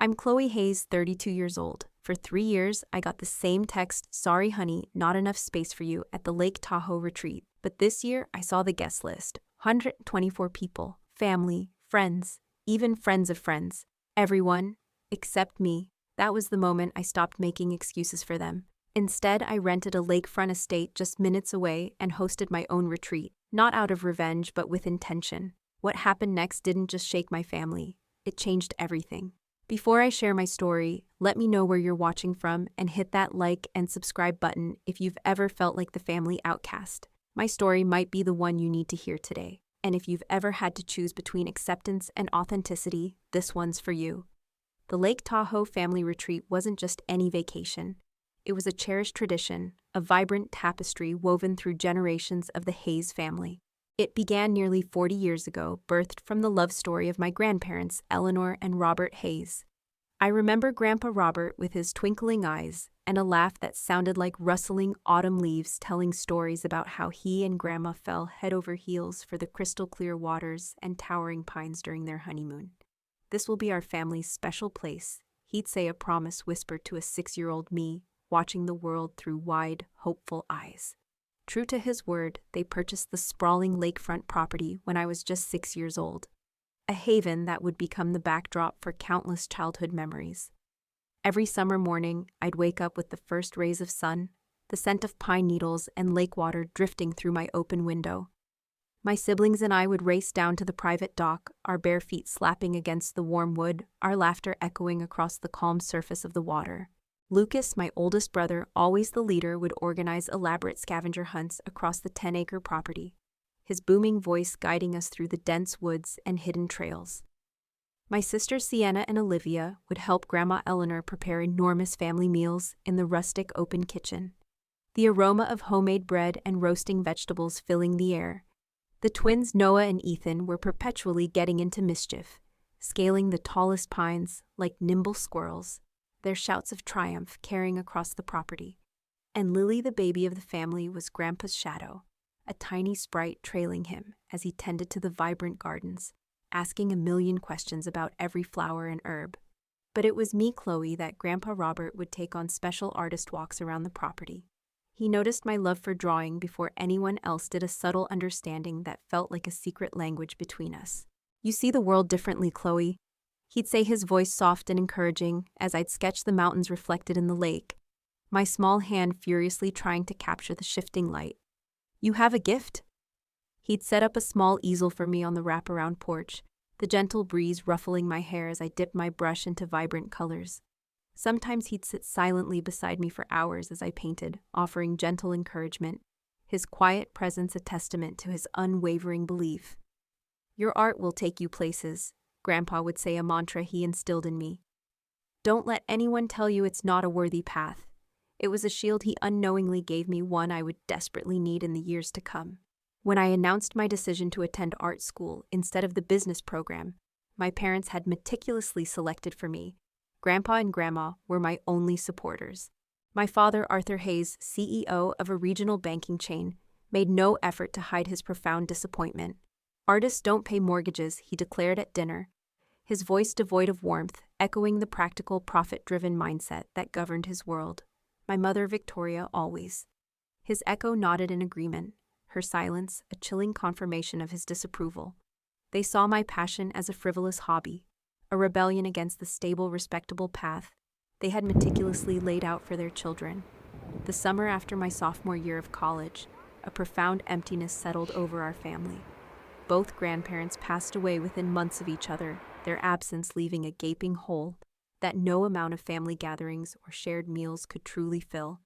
I'm Chloe Hayes, 32 years old. For 3 years, I got the same text, "Sorry, honey, not enough space for you," at the Lake Tahoe retreat. But this year, I saw the guest list. 124 people, family, friends, even friends of friends. Everyone, except me. That was the moment I stopped making excuses for them. Instead, I rented a lakefront estate just minutes away and hosted my own retreat, not out of revenge but with intention. What happened next didn't just shake my family, it changed everything. Before I share my story, let me know where you're watching from and hit that like and subscribe button if you've ever felt like the family outcast. My story might be the one you need to hear today. And if you've ever had to choose between acceptance and authenticity, this one's for you. The Lake Tahoe family retreat wasn't just any vacation. It was a cherished tradition, a vibrant tapestry woven through generations of the Hayes family. It began nearly 40 years ago, birthed from the love story of my grandparents, Eleanor and Robert Hayes. I remember Grandpa Robert with his twinkling eyes and a laugh that sounded like rustling autumn leaves telling stories about how he and Grandma fell head over heels for the crystal-clear waters and towering pines during their honeymoon. "This will be our family's special place," he'd say, a promise whispered to a 6-year-old me, watching the world through wide, hopeful eyes. True to his word, they purchased the sprawling lakefront property when I was just 6 years old, a haven that would become the backdrop for countless childhood memories. Every summer morning, I'd wake up with the first rays of sun, the scent of pine needles and lake water drifting through my open window. My siblings and I would race down to the private dock, our bare feet slapping against the warm wood, our laughter echoing across the calm surface of the water. Lucas, my oldest brother, always the leader, would organize elaborate scavenger hunts across the 10-acre property, his booming voice guiding us through the dense woods and hidden trails. My sisters Sienna and Olivia would help Grandma Eleanor prepare enormous family meals in the rustic open kitchen, the aroma of homemade bread and roasting vegetables filling the air. The twins Noah and Ethan were perpetually getting into mischief, scaling the tallest pines like nimble squirrels, their shouts of triumph carrying across the property. And Lily, the baby of the family, was Grandpa's shadow, a tiny sprite trailing him as he tended to the vibrant gardens, asking a million questions about every flower and herb. But it was me, Chloe, that Grandpa Robert would take on special artist walks around the property. He noticed my love for drawing before anyone else did, a subtle understanding that felt like a secret language between us. "You see the world differently, Chloe," he'd say, his voice soft and encouraging, as I'd sketch the mountains reflected in the lake, my small hand furiously trying to capture the shifting light. "You have a gift." He'd set up a small easel for me on the wraparound porch, the gentle breeze ruffling my hair as I dipped my brush into vibrant colors. Sometimes he'd sit silently beside me for hours as I painted, offering gentle encouragement, his quiet presence a testament to his unwavering belief. "Your art will take you places," Grandpa would say, a mantra he instilled in me. "Don't let anyone tell you it's not a worthy path." It was a shield he unknowingly gave me, one I would desperately need in the years to come. When I announced my decision to attend art school instead of the business program my parents had meticulously selected for me, Grandpa and Grandma were my only supporters. My father, Arthur Hayes, CEO of a regional banking chain, made no effort to hide his profound disappointment. "Artists don't pay mortgages," he declared at dinner, his voice devoid of warmth, echoing the practical, profit-driven mindset that governed his world. My mother, Victoria, always. His echo nodded in agreement, her silence a chilling confirmation of his disapproval. They saw my passion as a frivolous hobby, a rebellion against the stable, respectable path they had meticulously laid out for their children. The summer after my sophomore year of college, a profound emptiness settled over our family. Both grandparents passed away within months of each other, their absence leaving a gaping hole that no amount of family gatherings or shared meals could truly fill.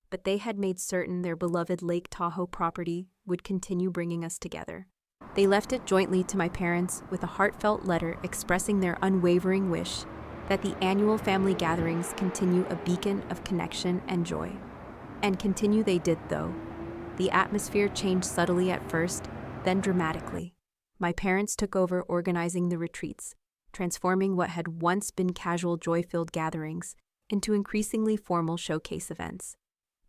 But they had made certain their beloved Lake Tahoe property would continue bringing us together. They left it jointly to my parents with a heartfelt letter expressing their unwavering wish that the annual family gatherings continue, a beacon of connection and joy. And continue they did, though. The atmosphere changed subtly at first, then dramatically. My parents took over organizing the retreats, transforming what had once been casual, joy-filled gatherings into increasingly formal showcase events.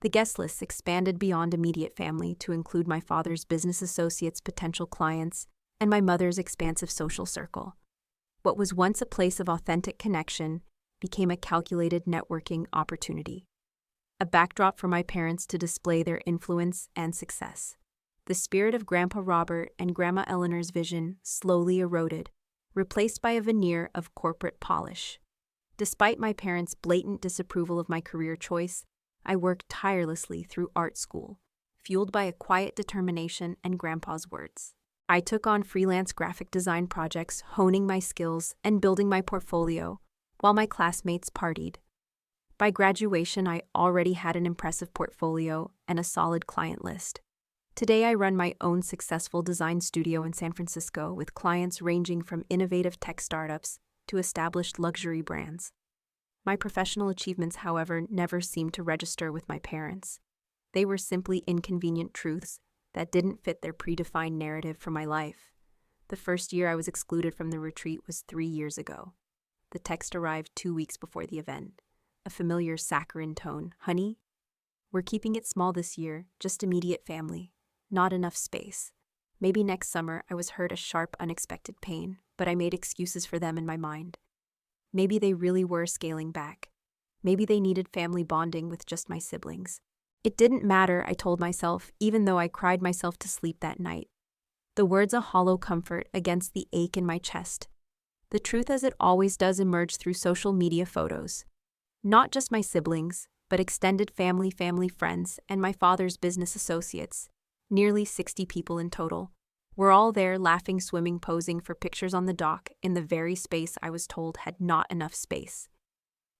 The guest lists expanded beyond immediate family to include my father's business associates, potential clients, and my mother's expansive social circle. What was once a place of authentic connection became a calculated networking opportunity, a backdrop for my parents to display their influence and success. The spirit of Grandpa Robert and Grandma Eleanor's vision slowly eroded, replaced by a veneer of corporate polish. Despite my parents' blatant disapproval of my career choice, I worked tirelessly through art school, fueled by a quiet determination and Grandpa's words. I took on freelance graphic design projects, honing my skills and building my portfolio, while my classmates partied. By graduation, I already had an impressive portfolio and a solid client list. Today, I run my own successful design studio in San Francisco with clients ranging from innovative tech startups to established luxury brands. My professional achievements, however, never seemed to register with my parents. They were simply inconvenient truths that didn't fit their predefined narrative for my life. The first year I was excluded from the retreat was 3 years ago. The text arrived 2 weeks before the event. A familiar saccharine tone. Honey, we're keeping it small this year, just immediate family. Not enough space. Maybe next summer. I was hurt a sharp, unexpected pain, but I made excuses for them in my mind. Maybe they really were scaling back. Maybe they needed family bonding with just my siblings. It didn't matter, I told myself, even though I cried myself to sleep that night. The words a hollow comfort against the ache in my chest. The truth, as it always does, emerged through social media photos. Not just my siblings, but extended family, friends, and my father's business associates. Nearly 60 people in total. We're all there, laughing, swimming, posing for pictures on the dock in the very space I was told had not enough space.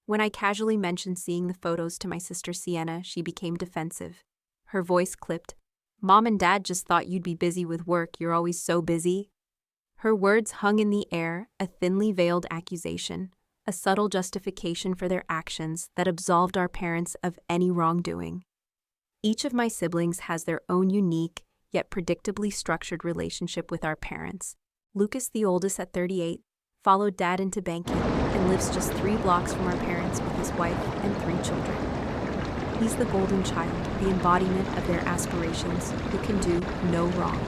When I casually mentioned seeing the photos to my sister Sienna, she became defensive. Her voice clipped. Mom and Dad just thought you'd be busy with work. You're always so busy. Her words hung in the air, a thinly veiled accusation, a subtle justification for their actions that absolved our parents of any wrongdoing. Each of my siblings has their own unique, yet predictably structured relationship with our parents. Lucas, the oldest at 38, followed Dad into banking and lives just 3 blocks from our parents with his wife and 3 children. He's the golden child, the embodiment of their aspirations, who can do no wrong.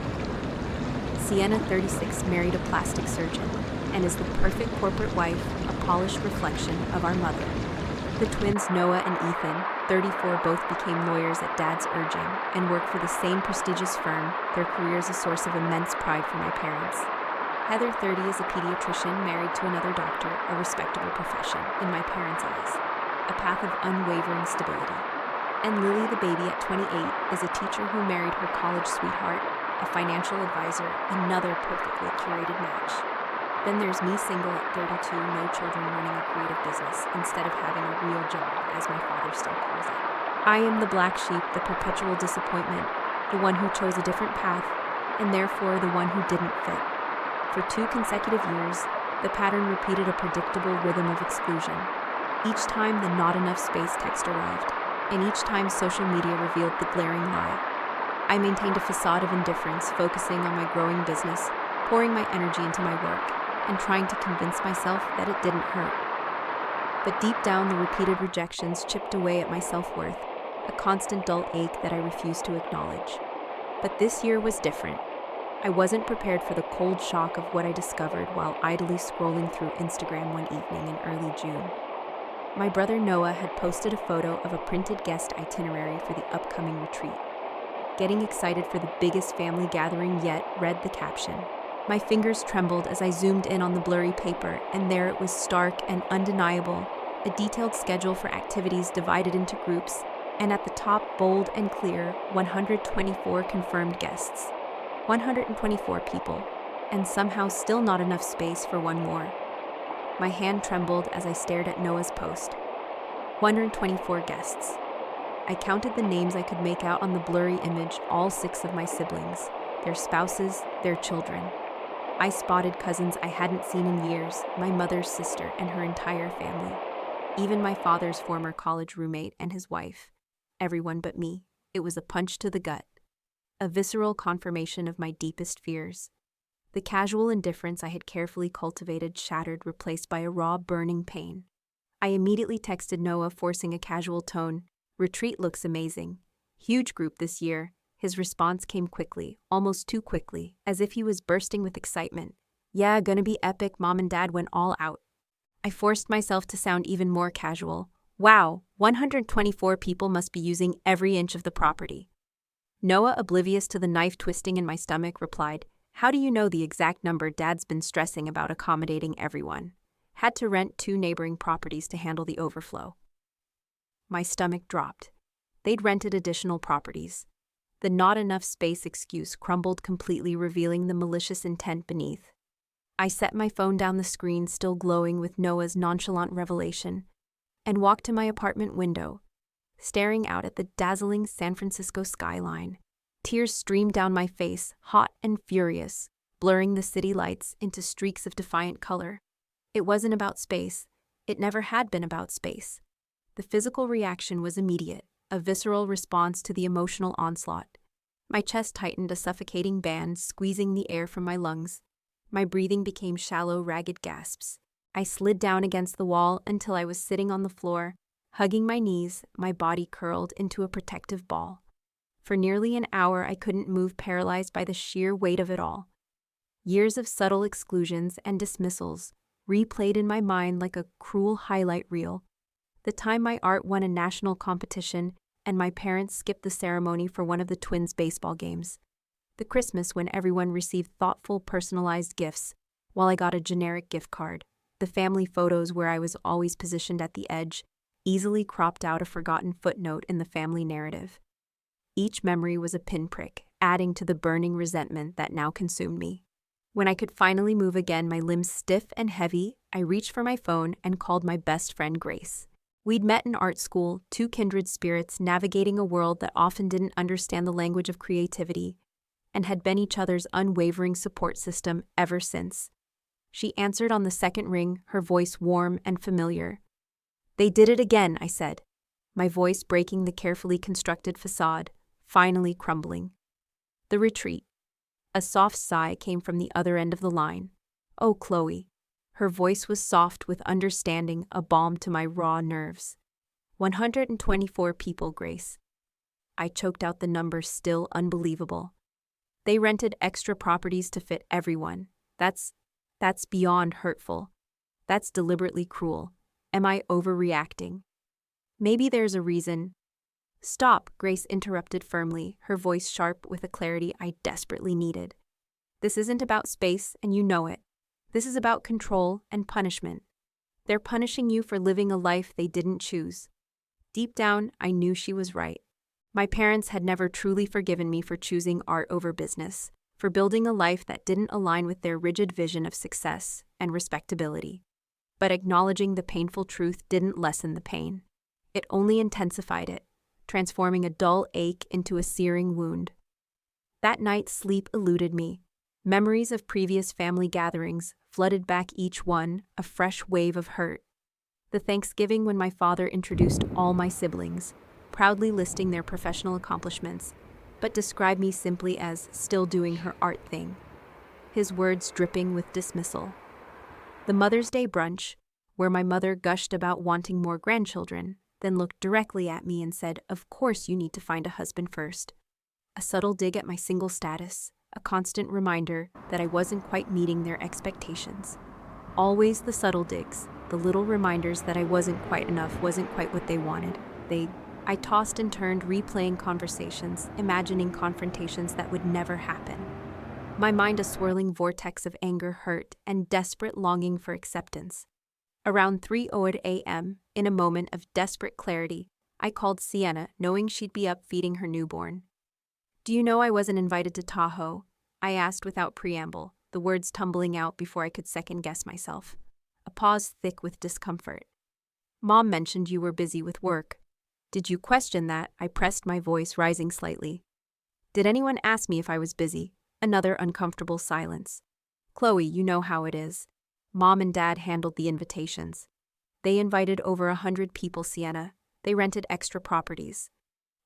Sienna, 36, married a plastic surgeon and is the perfect corporate wife, a polished reflection of our mother. The twins Noah and Ethan, 34, both became lawyers at Dad's urging and work for the same prestigious firm, their careers a source of immense pride for my parents. Heather, 30, is a pediatrician married to another doctor, a respectable profession in my parents' eyes, a path of unwavering stability. And Lily, the baby at 28, is a teacher who married her college sweetheart, a financial advisor, another perfectly curated match. Then there's me, single at 32, no children, running a creative business instead of having a real job, as my father still calls it. I am the black sheep, the perpetual disappointment, the one who chose a different path, and therefore the one who didn't fit. For 2 consecutive years, the pattern repeated a predictable rhythm of exclusion. Each time the not enough space text arrived, and each time social media revealed the glaring lie. I maintained a facade of indifference, focusing on my growing business, pouring my energy into my work, and trying to convince myself that it didn't hurt. But deep down, the repeated rejections chipped away at my self-worth, a constant dull ache that I refused to acknowledge. But this year was different. I wasn't prepared for the cold shock of what I discovered while idly scrolling through Instagram one evening in early June. My brother Noah had posted a photo of a printed guest itinerary for the upcoming retreat. Getting excited for the biggest family gathering yet, read the caption. My fingers trembled as I zoomed in on the blurry paper, and there it was, stark and undeniable, a detailed schedule for activities divided into groups, and at the top, bold and clear, 124 confirmed guests. 124 people, and somehow still not enough space for one more. My hand trembled as I stared at Noah's post. 124 guests. I counted the names I could make out on the blurry image, all 6 of my siblings, their spouses, their children. I spotted cousins I hadn't seen in years, my mother's sister and her entire family. Even my father's former college roommate and his wife. Everyone but me. It was a punch to the gut. A visceral confirmation of my deepest fears. The casual indifference I had carefully cultivated shattered, replaced by a raw, burning pain. I immediately texted Noah, forcing a casual tone. Retreat looks amazing. Huge group this year. His response came quickly, almost too quickly, as if he was bursting with excitement. Yeah, gonna be epic. Mom and Dad went all out. I forced myself to sound even more casual. Wow, 124 people must be using every inch of the property. Noah, oblivious to the knife twisting in my stomach, replied, "How do you know the exact number? Dad's been stressing about accommodating everyone. Had to rent 2 neighboring properties to handle the overflow." My stomach dropped. They'd rented additional properties. The not enough space excuse crumbled completely, revealing the malicious intent beneath. I set my phone down, the screen still glowing with Noah's nonchalant revelation, and walked to my apartment window, staring out at the dazzling San Francisco skyline. Tears streamed down my face, hot and furious, blurring the city lights into streaks of defiant color. It wasn't about space. It never had been about space. The physical reaction was immediate, a visceral response to the emotional onslaught. My chest tightened, a suffocating band squeezing the air from my lungs. My breathing became shallow, ragged gasps. I slid down against the wall until I was sitting on the floor, hugging my knees, my body curled into a protective ball. For nearly an hour, I couldn't move, paralyzed by the sheer weight of it all. Years of subtle exclusions and dismissals replayed in my mind like a cruel highlight reel. The time my art won a national competition and my parents skipped the ceremony for one of the twins' baseball games. The Christmas when everyone received thoughtful, personalized gifts, while I got a generic gift card. The family photos where I was always positioned at the edge, easily cropped out, a forgotten footnote in the family narrative. Each memory was a pinprick, adding to the burning resentment that now consumed me. When I could finally move again, my limbs stiff and heavy, I reached for my phone and called my best friend Grace. We'd met in art school, 2 kindred spirits navigating a world that often didn't understand the language of creativity, and had been each other's unwavering support system ever since. She answered on the second ring, her voice warm and familiar. "They did it again," I said, my voice breaking the carefully constructed facade, finally crumbling. The retreat. A soft sigh came from the other end of the line. "Oh, Chloe." Her voice was soft with understanding, a balm to my raw nerves. 124 people, Grace. I choked out the number, still unbelievable. They rented extra properties to fit everyone. That's beyond hurtful. That's deliberately cruel. Am I overreacting? Maybe there's a reason. "Stop," Grace interrupted firmly, her voice sharp with a clarity I desperately needed. "This isn't about space, and you know it. This is about control and punishment. They're punishing you for living a life they didn't choose." Deep down, I knew she was right. My parents had never truly forgiven me for choosing art over business, for building a life that didn't align with their rigid vision of success and respectability. But acknowledging the painful truth didn't lessen the pain. It only intensified it, transforming a dull ache into a searing wound. That night, sleep eluded me. Memories of previous family gatherings flooded back, each one a fresh wave of hurt. The Thanksgiving when my father introduced all my siblings, proudly listing their professional accomplishments, but described me simply as still doing her art thing, his words dripping with dismissal. The Mother's Day brunch, where my mother gushed about wanting more grandchildren, then looked directly at me and said, "Of course you need to find a husband first." A subtle dig at my single status, a constant reminder that I wasn't quite meeting their expectations. Always the subtle digs, the little reminders that I wasn't quite enough, wasn't quite what they wanted. I tossed and turned, replaying conversations, imagining confrontations that would never happen. My mind a swirling vortex of anger, hurt, and desperate longing for acceptance. Around 3:00 a.m., in a moment of desperate clarity, I called Sienna, knowing she'd be up feeding her newborn. "Do you know I wasn't invited to Tahoe?" I asked without preamble, the words tumbling out before I could second-guess myself. A pause thick with discomfort. "Mom mentioned you were busy with work." "Did you question that?" I pressed, my voice rising slightly. "Did anyone ask me if I was busy?" Another uncomfortable silence. "Chloe, you know how it is. Mom and Dad handled the invitations. They invited over 100 people, Sienna. They rented extra properties."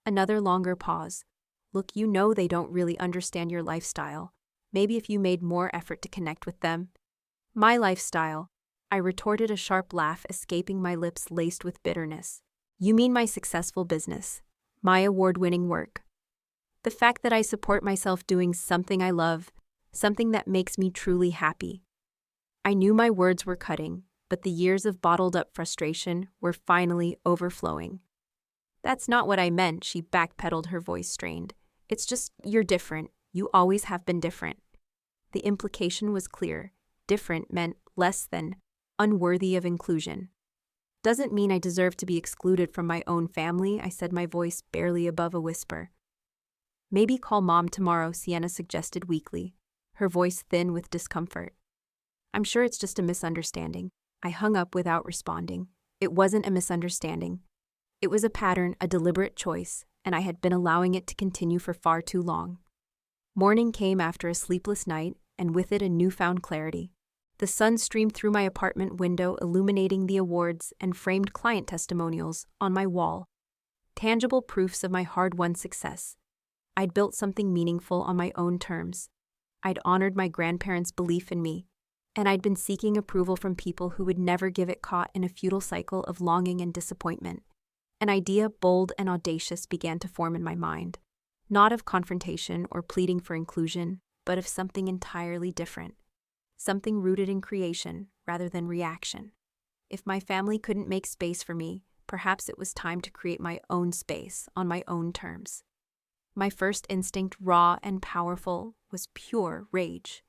Another longer pause. "Look, you know they don't really understand your lifestyle. Maybe if you made more effort to connect with them." "My lifestyle," I retorted, a sharp laugh escaping my lips laced with bitterness. "You mean my successful business, my award-winning work. The fact that I support myself doing something I love, something that makes me truly happy." I knew my words were cutting, but the years of bottled-up frustration were finally overflowing. "That's not what I meant," she backpedaled, her voice strained. "It's just you're different. You always have been different." The implication was clear. Different meant less than, unworthy of inclusion. "Doesn't mean I deserve to be excluded from my own family," I said, my voice barely above a whisper. "Maybe call Mom tomorrow," Sienna suggested weakly, her voice thin with discomfort. "I'm sure it's just a misunderstanding." I hung up without responding. It wasn't a misunderstanding. It was a pattern, a deliberate choice, and I had been allowing it to continue for far too long. Morning came after a sleepless night, and with it a newfound clarity. The sun streamed through my apartment window, illuminating the awards and framed client testimonials on my wall. Tangible proofs of my hard-won success. I'd built something meaningful on my own terms. I'd honored my grandparents' belief in me, and I'd been seeking approval from people who would never give it, caught in a futile cycle of longing and disappointment. An idea, bold and audacious, began to form in my mind. Not of confrontation or pleading for inclusion, but of something entirely different. Something rooted in creation rather than reaction. If my family couldn't make space for me, perhaps it was time to create my own space on my own terms. My first instinct, raw and powerful, was pure rage.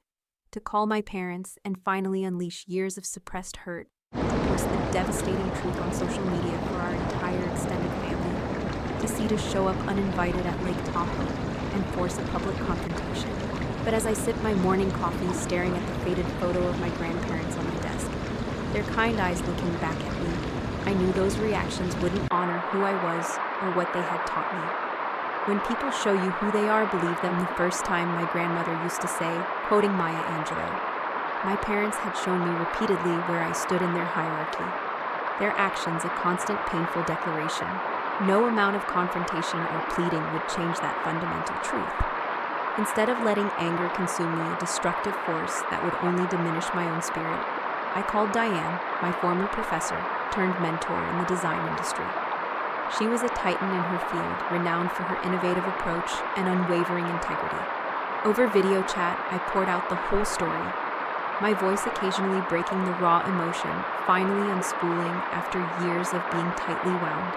To call my parents and finally unleash years of suppressed hurt, to post the devastating truth on social media for our entire extended family, to see to show up uninvited at Lake Tahoe and force a public confrontation. But as I sipped my morning coffee, staring at the faded photo of my grandparents on my desk, their kind eyes looking back at me, I knew those reactions wouldn't honor who I was or what they had taught me. "When people show you who they are, believe them," the first time my grandmother used to say, quoting Maya Angelou. My parents had shown me repeatedly where I stood in their hierarchy. Their actions a constant painful declaration. No amount of confrontation or pleading would change that fundamental truth. Instead of letting anger consume me, a destructive force that would only diminish my own spirit, I called Diane, my former professor, turned mentor in the design industry. She was a titan in her field, renowned for her innovative approach and unwavering integrity. Over video chat, I poured out the whole story, my voice occasionally breaking the raw emotion, finally unspooling after years of being tightly wound.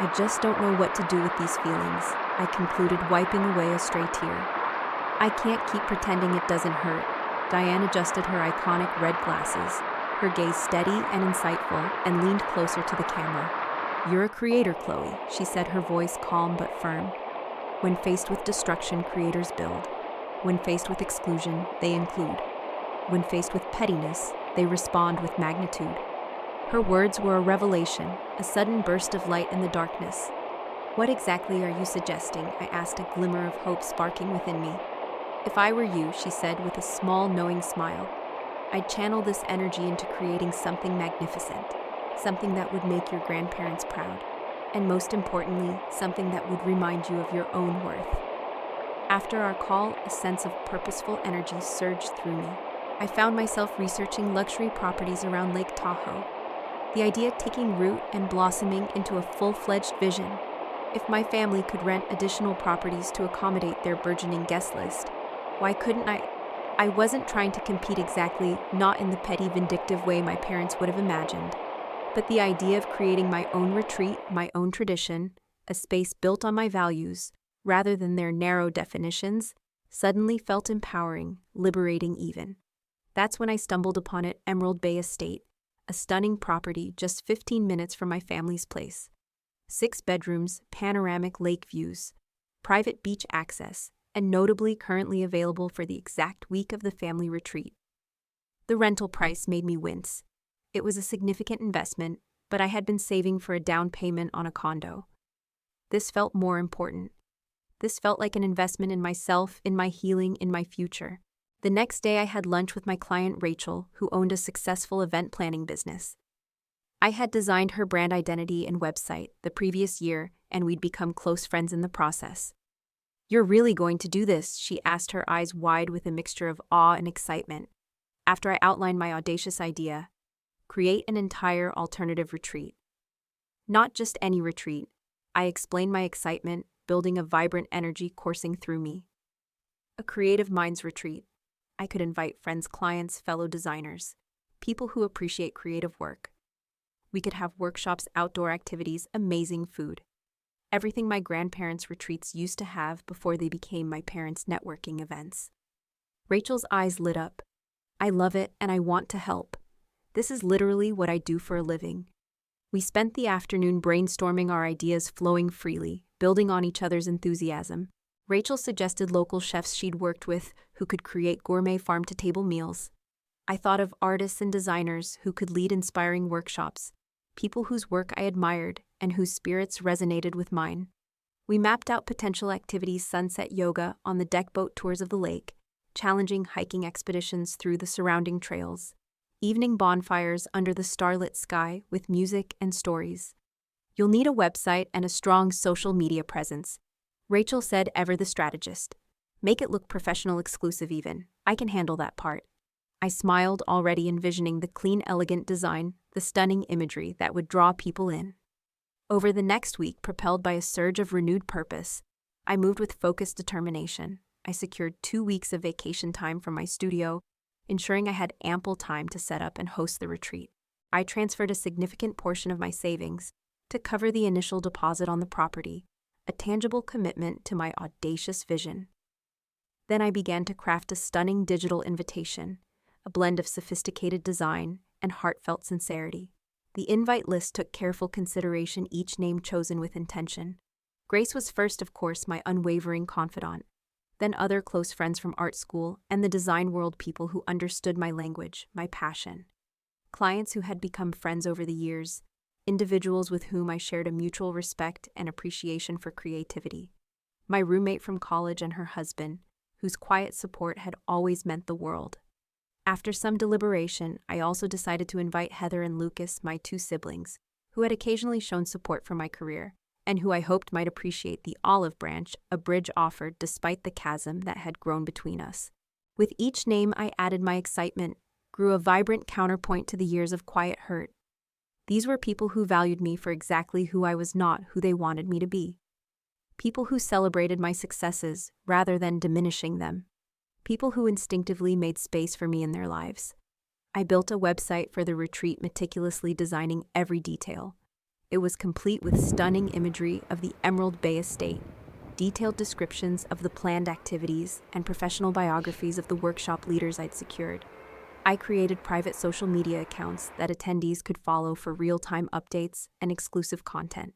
"I just don't know what to do with these feelings," I concluded, wiping away a stray tear. "I can't keep pretending it doesn't hurt." Diane adjusted her iconic red glasses, her gaze steady and insightful, and leaned closer to the camera. "You're a creator, Chloe," she said, her voice calm but firm. "When faced with destruction, creators build. When faced with exclusion, they include. When faced with pettiness, they respond with magnitude." Her words were a revelation, a sudden burst of light in the darkness. "What exactly are you suggesting?" I asked, a glimmer of hope sparking within me. "If I were you," she said with a small, knowing smile, "I'd channel this energy into creating something magnificent, something that would make your grandparents proud, and most importantly, something that would remind you of your own worth." After our call, a sense of purposeful energy surged through me. I found myself researching luxury properties around Lake Tahoe, the idea taking root and blossoming into a full-fledged vision. If my family could rent additional properties to accommodate their burgeoning guest list, why couldn't I? I wasn't trying to compete exactly, not in the petty, vindictive way my parents would have imagined, but the idea of creating my own retreat, my own tradition, a space built on my values, rather than their narrow definitions, suddenly felt empowering, liberating even. That's when I stumbled upon it, Emerald Bay Estate, a stunning property just 15 minutes from my family's place. 6 bedrooms, panoramic lake views, private beach access, and notably currently available for the exact week of the family retreat. The rental price made me wince. It was a significant investment, but I had been saving for a down payment on a condo. This felt more important. This felt like an investment in myself, in my healing, in my future. The next day I had lunch with my client Rachel, who owned a successful event planning business. I had designed her brand identity and website the previous year, and we'd become close friends in the process. "You're really going to do this?" she asked, her eyes wide with a mixture of awe and excitement. After I outlined my audacious idea, create an entire alternative retreat. Not just any retreat, I explained my excitement, building a vibrant energy coursing through me. A creative minds retreat. I could invite friends, clients, fellow designers. people who appreciate creative work. We could have workshops, outdoor activities, amazing food. Everything my grandparents' retreats used to have before they became my parents' networking events. Rachel's eyes lit up. I love it and I want to help. This is literally what I do for a living. We spent the afternoon brainstorming our ideas, flowing freely, building on each other's enthusiasm. Rachel suggested local chefs she'd worked with who could create gourmet farm-to-table meals. I thought of artists and designers who could lead inspiring workshops, people whose work I admired and whose spirits resonated with mine. We mapped out potential activities: sunset yoga on the deck, boat tours of the lake, challenging hiking expeditions through the surrounding trails, evening bonfires under the starlit sky with music and stories. You'll need a website and a strong social media presence, Rachel said, ever the strategist. Make it look professional, exclusive even. I can handle that part. I smiled, already envisioning the clean, elegant design, the stunning imagery that would draw people in. Over the next week, propelled by a surge of renewed purpose, I moved with focused determination. I secured 2 weeks of vacation time from my studio, ensuring I had ample time to set up and host the retreat. I transferred a significant portion of my savings to cover the initial deposit on the property, a tangible commitment to my audacious vision. Then I began to craft a stunning digital invitation, a blend of sophisticated design and heartfelt sincerity. The invite list took careful consideration, each name chosen with intention. Grace was first, of course, my unwavering confidant, then other close friends from art school and the design world, people who understood my language, my passion. Clients who had become friends over the years, individuals with whom I shared a mutual respect and appreciation for creativity. My roommate from college and her husband, whose quiet support had always meant the world. After some deliberation, I also decided to invite Heather and Lucas, my 2 siblings, who had occasionally shown support for my career, and who I hoped might appreciate the olive branch a bridge offered despite the chasm that had grown between us. With each name I added my excitement, grew a vibrant counterpoint to the years of quiet hurt. These were people who valued me for exactly who I was, not who they wanted me to be. People who celebrated my successes rather than diminishing them. People who instinctively made space for me in their lives. I built a website for the retreat, meticulously designing every detail. It was complete with stunning imagery of the Emerald Bay Estate, detailed descriptions of the planned activities, and professional biographies of the workshop leaders I'd secured. I created private social media accounts that attendees could follow for real-time updates and exclusive content.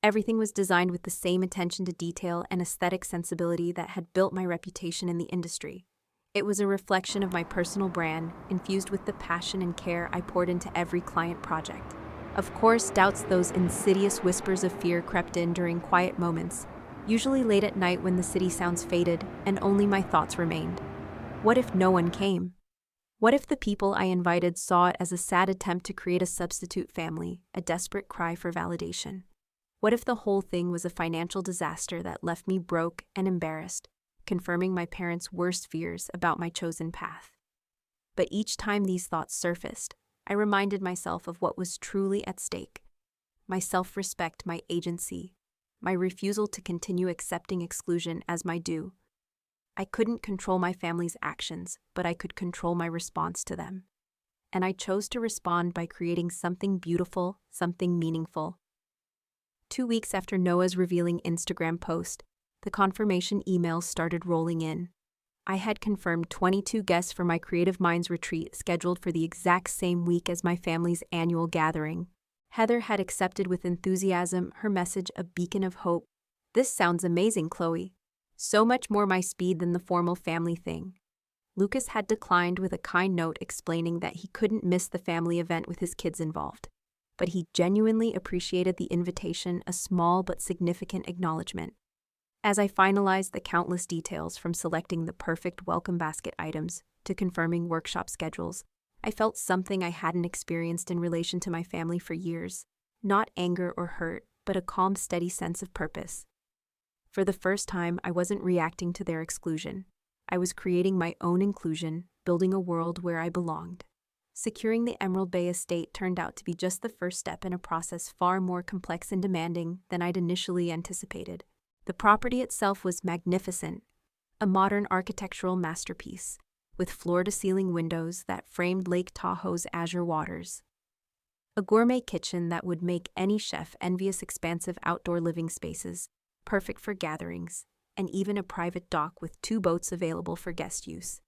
Everything was designed with the same attention to detail and aesthetic sensibility that had built my reputation in the industry. It was a reflection of my personal brand, infused with the passion and care I poured into every client project. Of course, doubts, those insidious whispers of fear, crept in during quiet moments, usually late at night when the city sounds faded and only my thoughts remained. What if no one came? What if the people I invited saw it as a sad attempt to create a substitute family, a desperate cry for validation? What if the whole thing was a financial disaster that left me broke and embarrassed, confirming my parents' worst fears about my chosen path? But each time these thoughts surfaced, I reminded myself of what was truly at stake: my self-respect, my agency, my refusal to continue accepting exclusion as my due. I couldn't control my family's actions, but I could control my response to them. And I chose to respond by creating something beautiful, something meaningful. 2 weeks after Noah's revealing Instagram post, the confirmation emails started rolling in. I had confirmed 22 guests for my Creative Minds retreat, scheduled for the exact same week as my family's annual gathering. Heather had accepted with enthusiasm, her message a beacon of hope. "This sounds amazing, Chloe. So much more my speed than the formal family thing." Lucas had declined with a kind note explaining that he couldn't miss the family event with his kids involved. But he genuinely appreciated the invitation, a small but significant acknowledgement. As I finalized the countless details, from selecting the perfect welcome basket items to confirming workshop schedules, I felt something I hadn't experienced in relation to my family for years. Not anger or hurt, but a calm, steady sense of purpose. For the first time, I wasn't reacting to their exclusion. I was creating my own inclusion, building a world where I belonged. Securing the Emerald Bay Estate turned out to be just the first step in a process far more complex and demanding than I'd initially anticipated. The property itself was magnificent, a modern architectural masterpiece, with floor-to-ceiling windows that framed Lake Tahoe's azure waters. A gourmet kitchen that would make any chef envious, expansive outdoor living spaces, perfect for gatherings, and even a private dock with 2 boats available for guest use.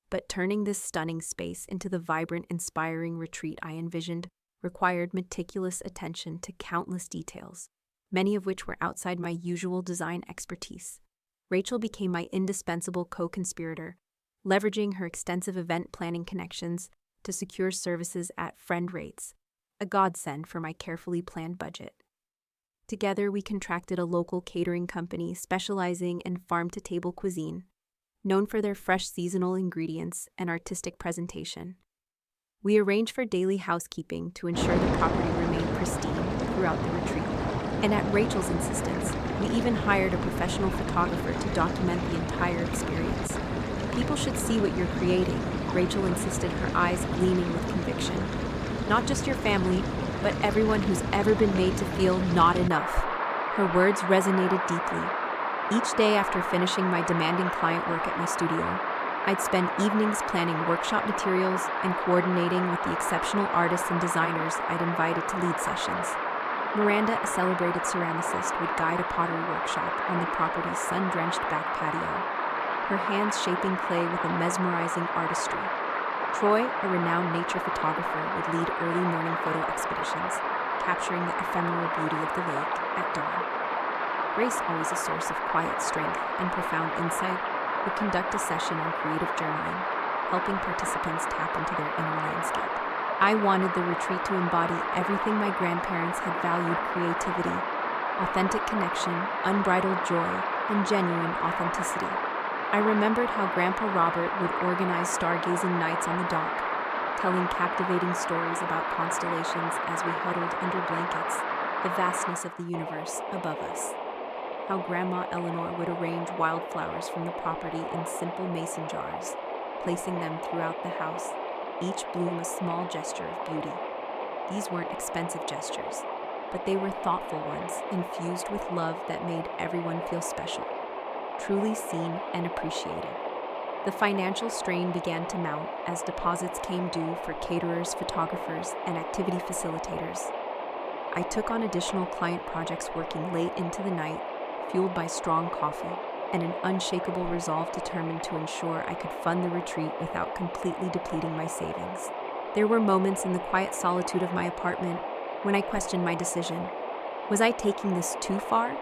But turning this stunning space into the vibrant, inspiring retreat I envisioned required meticulous attention to countless details, many of which were outside my usual design expertise. Rachel became my indispensable co-conspirator, leveraging her extensive event planning connections to secure services at friend rates, a godsend for my carefully planned budget. Together, we contracted a local catering company specializing in farm-to-table cuisine, known for their fresh seasonal ingredients and artistic presentation. We arranged for daily housekeeping to ensure the property remained pristine throughout the retreat. And at Rachel's insistence, we even hired a professional photographer to document the entire experience. People should see what you're creating, Rachel insisted, her eyes gleaming with conviction. Not just your family, but everyone who's ever been made to feel not enough. Her words resonated deeply. Each day after finishing my demanding client work at my studio, I'd spend evenings planning workshop materials and coordinating with the exceptional artists and designers I'd invited to lead sessions. Miranda, a celebrated ceramicist, would guide a pottery workshop on the property's sun-drenched back patio, her hands shaping clay with a mesmerizing artistry. Troy, a renowned nature photographer, would lead early morning photo expeditions, capturing the ephemeral beauty of the lake at dawn. Grace, always a source of quiet strength and profound insight, would conduct a session on creative journaling, helping participants tap into their inner landscape. I wanted the retreat to embody everything my grandparents had valued: creativity, authentic connection, unbridled joy, and genuine authenticity. I remembered how Grandpa Robert would organize stargazing nights on the dock, telling captivating stories about constellations as we huddled under blankets, the vastness of the universe above us. How Grandma Eleanor would arrange wildflowers from the property in simple mason jars, placing them throughout the house, each bloom a small gesture of beauty. These weren't expensive gestures, but they were thoughtful ones, infused with love that made everyone feel special, truly seen and appreciated. The financial strain began to mount as deposits came due for caterers, photographers, and activity facilitators. I took on additional client projects, working late into the night, fueled by strong coffee and an unshakable resolve determined to ensure I could fund the retreat without completely depleting my savings. There were moments in the quiet solitude of my apartment when I questioned my decision. Was I taking this too far?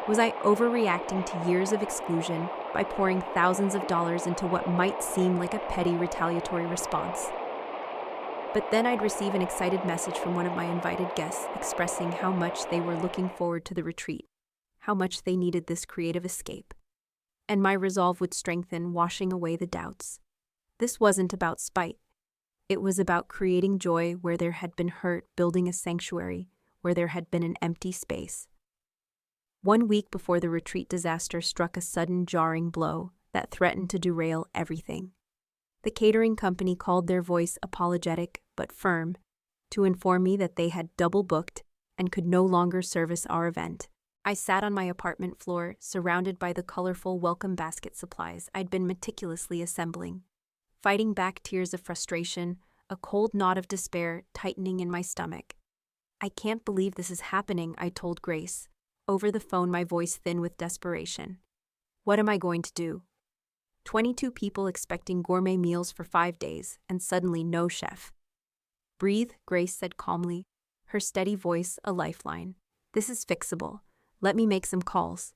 Was I overreacting to years of exclusion by pouring thousands of dollars into what might seem like a petty retaliatory response? But then I'd receive an excited message from one of my invited guests expressing how much they were looking forward to the retreat, how much they needed this creative escape. And my resolve would strengthen, washing away the doubts. This wasn't about spite. It was about creating joy where there had been hurt, building a sanctuary where there had been an empty space. 1 week before the retreat, disaster struck, a sudden, jarring blow that threatened to derail everything. The catering company called, their voice apologetic but firm, to inform me that they had double booked and could no longer service our event. I sat on my apartment floor, surrounded by the colorful welcome basket supplies I'd been meticulously assembling, fighting back tears of frustration, a cold knot of despair tightening in my stomach. I can't believe this is happening, I told Grace, over the phone, my voice thin with desperation. What am I going to do? 22 people expecting gourmet meals for 5 days, and suddenly no chef. Breathe, Grace said calmly, her steady voice a lifeline. This is fixable. Let me make some calls.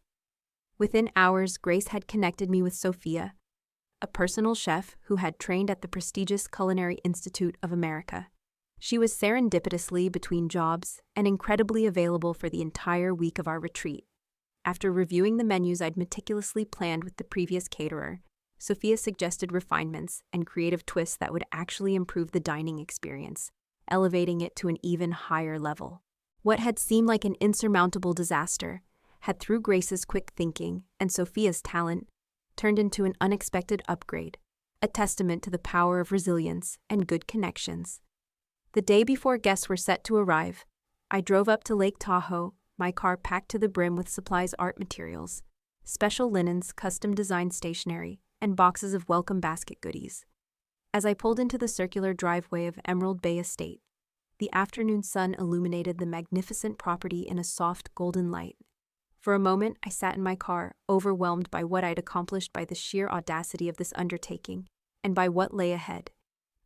Within hours, Grace had connected me with Sophia, a personal chef who had trained at the prestigious Culinary Institute of America. She was serendipitously between jobs and incredibly available for the entire week of our retreat. After reviewing the menus I'd meticulously planned with the previous caterer, Sophia suggested refinements and creative twists that would actually improve the dining experience, elevating it to an even higher level. What had seemed like an insurmountable disaster had, through Grace's quick thinking and Sophia's talent, turned into an unexpected upgrade, a testament to the power of resilience and good connections. The day before guests were set to arrive, I drove up to Lake Tahoe, my car packed to the brim with supplies, art materials, special linens, custom-designed stationery, and boxes of welcome basket goodies. As I pulled into the circular driveway of Emerald Bay Estate, the afternoon sun illuminated the magnificent property in a soft golden light. For a moment, I sat in my car, overwhelmed by what I'd accomplished, by the sheer audacity of this undertaking, and by what lay ahead.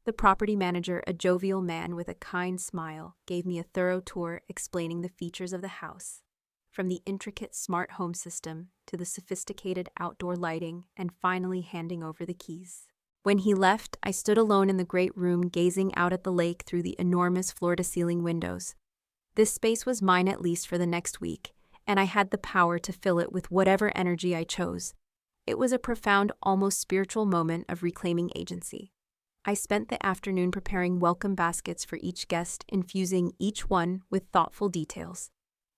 The property manager, a jovial man with a kind smile, gave me a thorough tour explaining the features of the house, from the intricate smart home system to the sophisticated outdoor lighting, and finally handing over the keys. When he left, I stood alone in the great room, gazing out at the lake through the enormous floor-to-ceiling windows. This space was mine, at least for the next week, and I had the power to fill it with whatever energy I chose. It was a profound, almost spiritual moment of reclaiming agency. I spent the afternoon preparing welcome baskets for each guest, infusing each one with thoughtful details.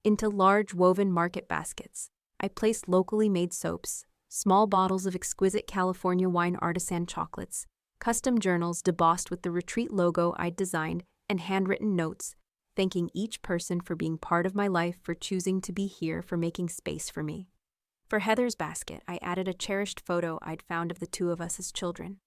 Into large woven market baskets, I placed locally made soaps, small bottles of exquisite California wine artisan chocolates, custom journals debossed with the retreat logo I'd designed, and handwritten notes, thanking each person for being part of my life, for choosing to be here, for making space for me. For Heather's basket, I added a cherished photo I'd found of the two of us as children,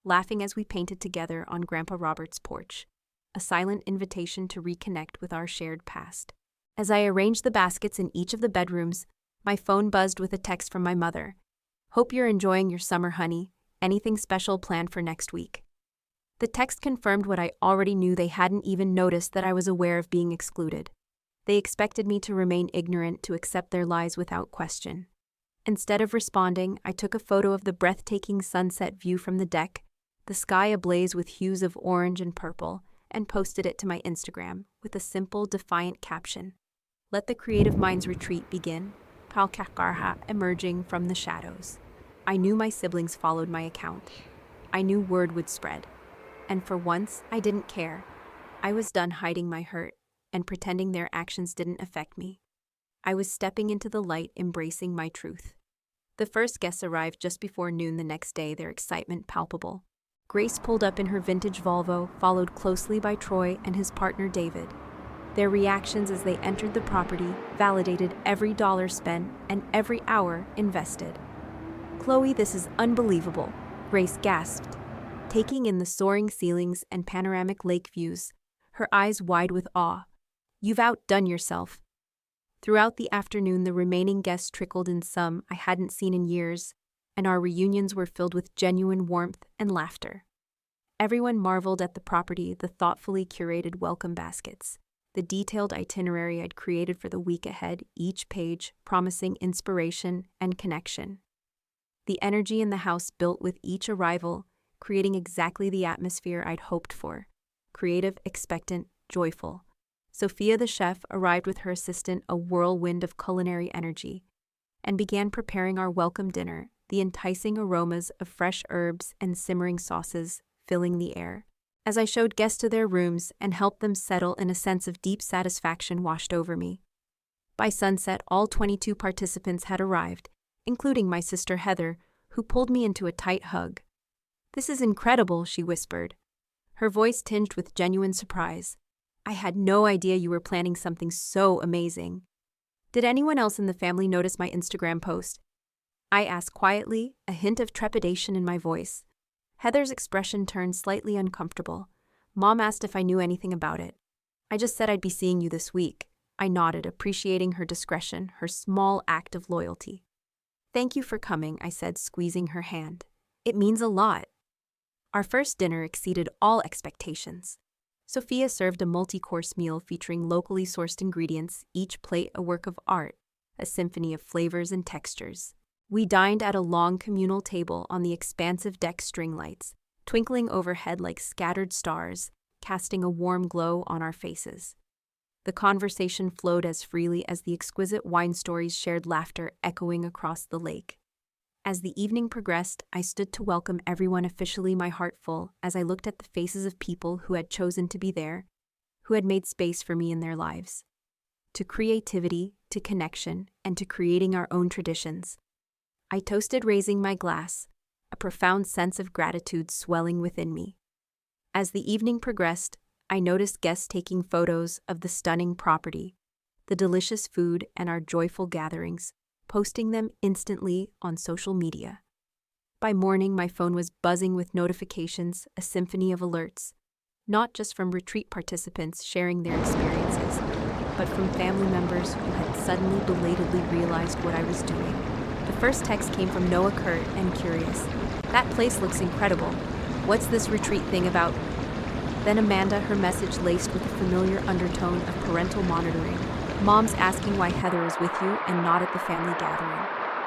laughing as we painted together on Grandpa Robert's porch, a silent invitation to reconnect with our shared past. As I arranged the baskets in each of the bedrooms, my phone buzzed with a text from my mother. "Hope you're enjoying your summer, honey. Anything special planned for next week?" The text confirmed what I already knew. They hadn't even noticed that I was aware of being excluded. They expected me to remain ignorant, to accept their lies without question. Instead of responding, I took a photo of the breathtaking sunset view from the deck, the sky ablaze with hues of orange and purple, and posted it to my Instagram with a simple, defiant caption. "Let the creative mind's retreat begin." Palkakarha emerging from the shadows. I knew my siblings followed my account. I knew word would spread. And for once, I didn't care. I was done hiding my hurt and pretending their actions didn't affect me. I was stepping into the light, embracing my truth. The first guests arrived just before noon the next day, their excitement palpable. Grace pulled up in her vintage Volvo, followed closely by Troy and his partner David. Their reactions as they entered the property validated every dollar spent and every hour invested. "Chloe, this is unbelievable," Grace gasped, taking in the soaring ceilings and panoramic lake views, her eyes wide with awe. "You've outdone yourself." Throughout the afternoon, the remaining guests trickled in, some I hadn't seen in years, and our reunions were filled with genuine warmth and laughter. Everyone marveled at the property, the thoughtfully curated welcome baskets, the detailed itinerary I'd created for the week ahead, each page promising inspiration and connection. The energy in the house built with each arrival, creating exactly the atmosphere I'd hoped for: creative, expectant, joyful. Sophia the chef arrived with her assistant, a whirlwind of culinary energy, and began preparing our welcome dinner, the enticing aromas of fresh herbs and simmering sauces filling the air. As I showed guests to their rooms and helped them settle in, a sense of deep satisfaction washed over me. By sunset, all 22 participants had arrived, including my sister Heather, who pulled me into a tight hug. "This is incredible," she whispered, her voice tinged with genuine surprise. "I had no idea you were planning something so amazing." "Did anyone else in the family notice my Instagram post?" I asked quietly, a hint of trepidation in my voice. Heather's expression turned slightly uncomfortable. "Mom asked if I knew anything about it." "I just said I'd be seeing you this week." I nodded, appreciating her discretion, her small act of loyalty. "Thank you for coming," I said, squeezing her hand. "It means a lot." Our first dinner exceeded all expectations. Sophia served a multi-course meal featuring locally sourced ingredients, each plate a work of art, a symphony of flavors and textures. We dined at a long communal table on the expansive deck, string lights twinkling overhead like scattered stars, casting a warm glow on our faces. The conversation flowed as freely as the exquisite wine stories, shared laughter echoing across the lake. As the evening progressed, I stood to welcome everyone officially, my heart full, as I looked at the faces of people who had chosen to be there, who had made space for me in their lives. To creativity, to connection, and to creating our own traditions. I toasted, raising my glass, a profound sense of gratitude swelling within me. As the evening progressed, I noticed guests taking photos of the stunning property, the delicious food, and our joyful gatherings, posting them instantly on social media. By morning, my phone was buzzing with notifications, a symphony of alerts, not just from retreat participants sharing their experiences, but from family members who had suddenly belatedly realized what I was doing. The first text came from Noah Kurt and curious. "That place looks incredible. What's this retreat thing about?" Then Amanda, her message laced with a familiar undertone of parental monitoring. "Mom's asking why Heather is with you and not at the family gathering.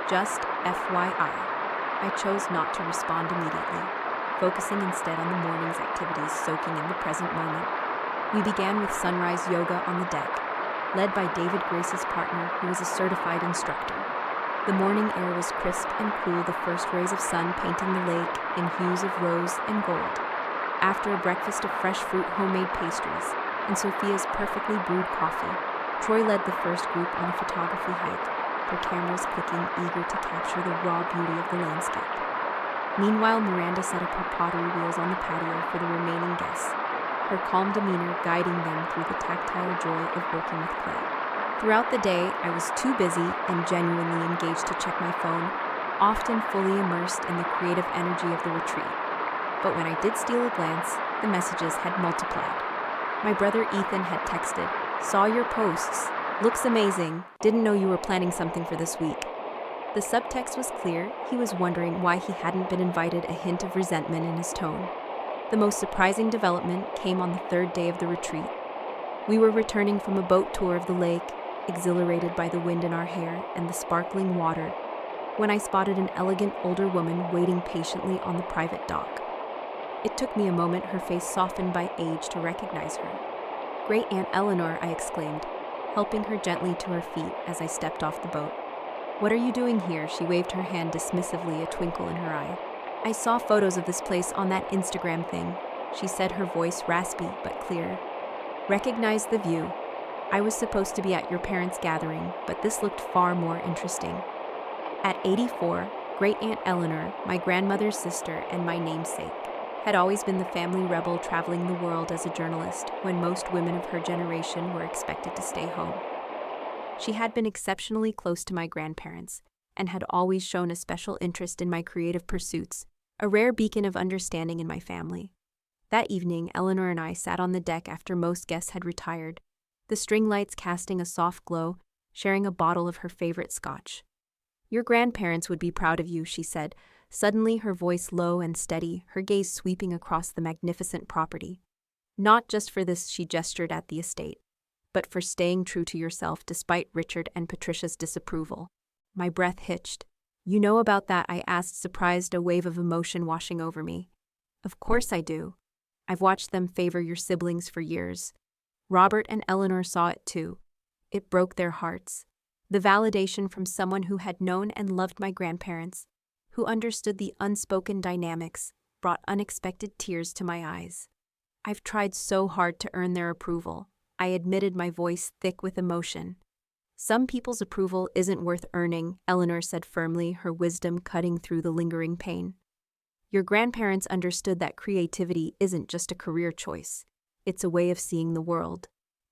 Just FYI. I chose not to respond immediately, focusing instead on the morning's activities, soaking in the present moment. We began with sunrise yoga on the deck, led by David Grace's partner, who was a certified instructor. The morning air was crisp and cool, the first rays of sun painting the lake in hues of rose and gold. After a breakfast of fresh fruit, homemade pastries, and Sophia's perfectly brewed coffee, Troy led the first group on a photography hike, her cameras clicking, eager to capture the raw beauty of the landscape. Meanwhile, Miranda set up her pottery wheels on the patio for the remaining guests, her calm demeanor guiding them through the tactile joy of working with clay. Throughout the day, I was too busy and genuinely engaged to check my phone, often fully immersed in the creative energy of the retreat. But when I did steal a glance, the messages had multiplied. My brother Ethan had texted, "Saw your posts. Looks amazing. Didn't know you were planning something for this week." The subtext was clear. He was wondering why he hadn't been invited, a hint of resentment in his tone. The most surprising development came on the third day of the retreat. We were returning from a boat tour of the lake, exhilarated by the wind in our hair and the sparkling water, when I spotted an elegant older woman waiting patiently on the private dock. It took me a moment, her face softened by age, to recognize her. "Great Aunt Eleanor," I exclaimed, helping her gently to her feet as I stepped off the boat. "What are you doing here?" She waved her hand dismissively, a twinkle in her eye. "I saw photos of this place on that Instagram thing," she said, her voice raspy but clear. "Recognize the view. I was supposed to be at your parents' gathering, but this looked far more interesting." At 84, Great Aunt Eleanor, my grandmother's sister and my namesake, had always been the family rebel traveling the world as a journalist when most women of her generation were expected to stay home. She had been exceptionally close to my grandparents and had always shown a special interest in my creative pursuits, a rare beacon of understanding in my family. That evening, Eleanor and I sat on the deck after most guests had retired, the string lights casting a soft glow, sharing a bottle of her favorite scotch. "Your grandparents would be proud of you," she said, suddenly her voice low and steady, her gaze sweeping across the magnificent property. "Not just for this," she gestured at the estate, "but for staying true to yourself despite Richard and Patricia's disapproval." My breath hitched. "You know about that?" I asked, surprised, a wave of emotion washing over me. "Of course I do. I've watched them favor your siblings for years. Robert and Eleanor saw it too. It broke their hearts. The validation from someone who had known and loved my grandparents, who understood the unspoken dynamics, brought unexpected tears to my eyes. I've tried so hard to earn their approval," I admitted, my voice thick with emotion. "Some people's approval isn't worth earning," Eleanor said firmly, her wisdom cutting through the lingering pain. "Your grandparents understood that creativity isn't just a career choice. It's a way of seeing the world.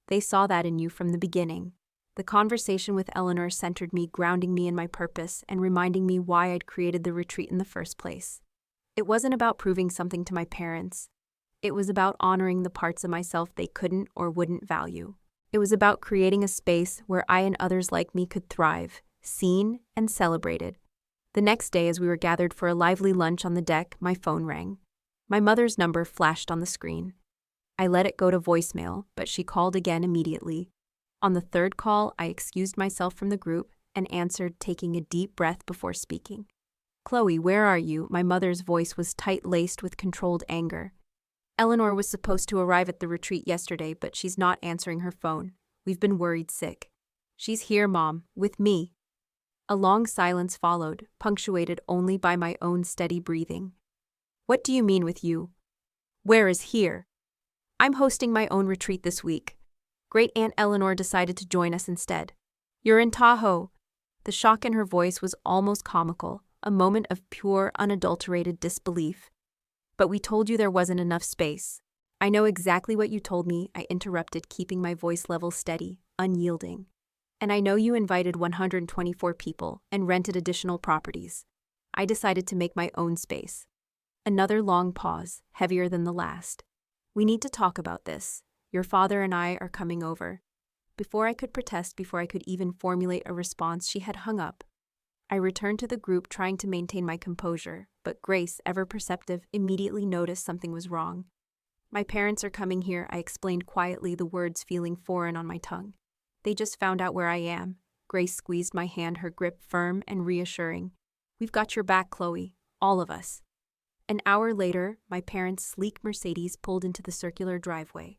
They saw that in you from the beginning." The conversation with Eleanor centered me, grounding me in my purpose and reminding me why I'd created the retreat in the first place. It wasn't about proving something to my parents. It was about honoring the parts of myself they couldn't or wouldn't value. It was about creating a space where I and others like me could thrive, seen and celebrated. The next day, as we were gathered for a lively lunch on the deck, my phone rang. My mother's number flashed on the screen. I let it go to voicemail, but she called again immediately. On the third call, I excused myself from the group and answered, taking a deep breath before speaking. "Chloe, where are you?" My mother's voice was tight-laced with controlled anger. "Eleanor was supposed to arrive at the retreat yesterday, but she's not answering her phone. We've been worried sick." "She's here, Mom, with me." A long silence followed, punctuated only by my own steady breathing. "What do you mean with you? Where is here?" "I'm hosting my own retreat this week. Great Aunt Eleanor decided to join us instead." "You're in Tahoe." The shock in her voice was almost comical, a moment of pure, unadulterated disbelief. "But we told you there wasn't enough space." "I know exactly what you told me," I interrupted, keeping my voice level steady, unyielding. "And I know you invited 124 people and rented additional properties." I decided to make my own space. Another long pause, heavier than the last. We need to talk about this. Your father and I are coming over. Before I could protest, before I could even formulate a response, she had hung up. I returned to the group trying to maintain my composure, but Grace, ever perceptive, immediately noticed something was wrong. My parents are coming here, I explained quietly, the words feeling foreign on my tongue. They just found out where I am. Grace squeezed my hand, her grip firm and reassuring. We've got your back, Chloe. All of us. An hour later, my parents' sleek Mercedes pulled into the circular driveway.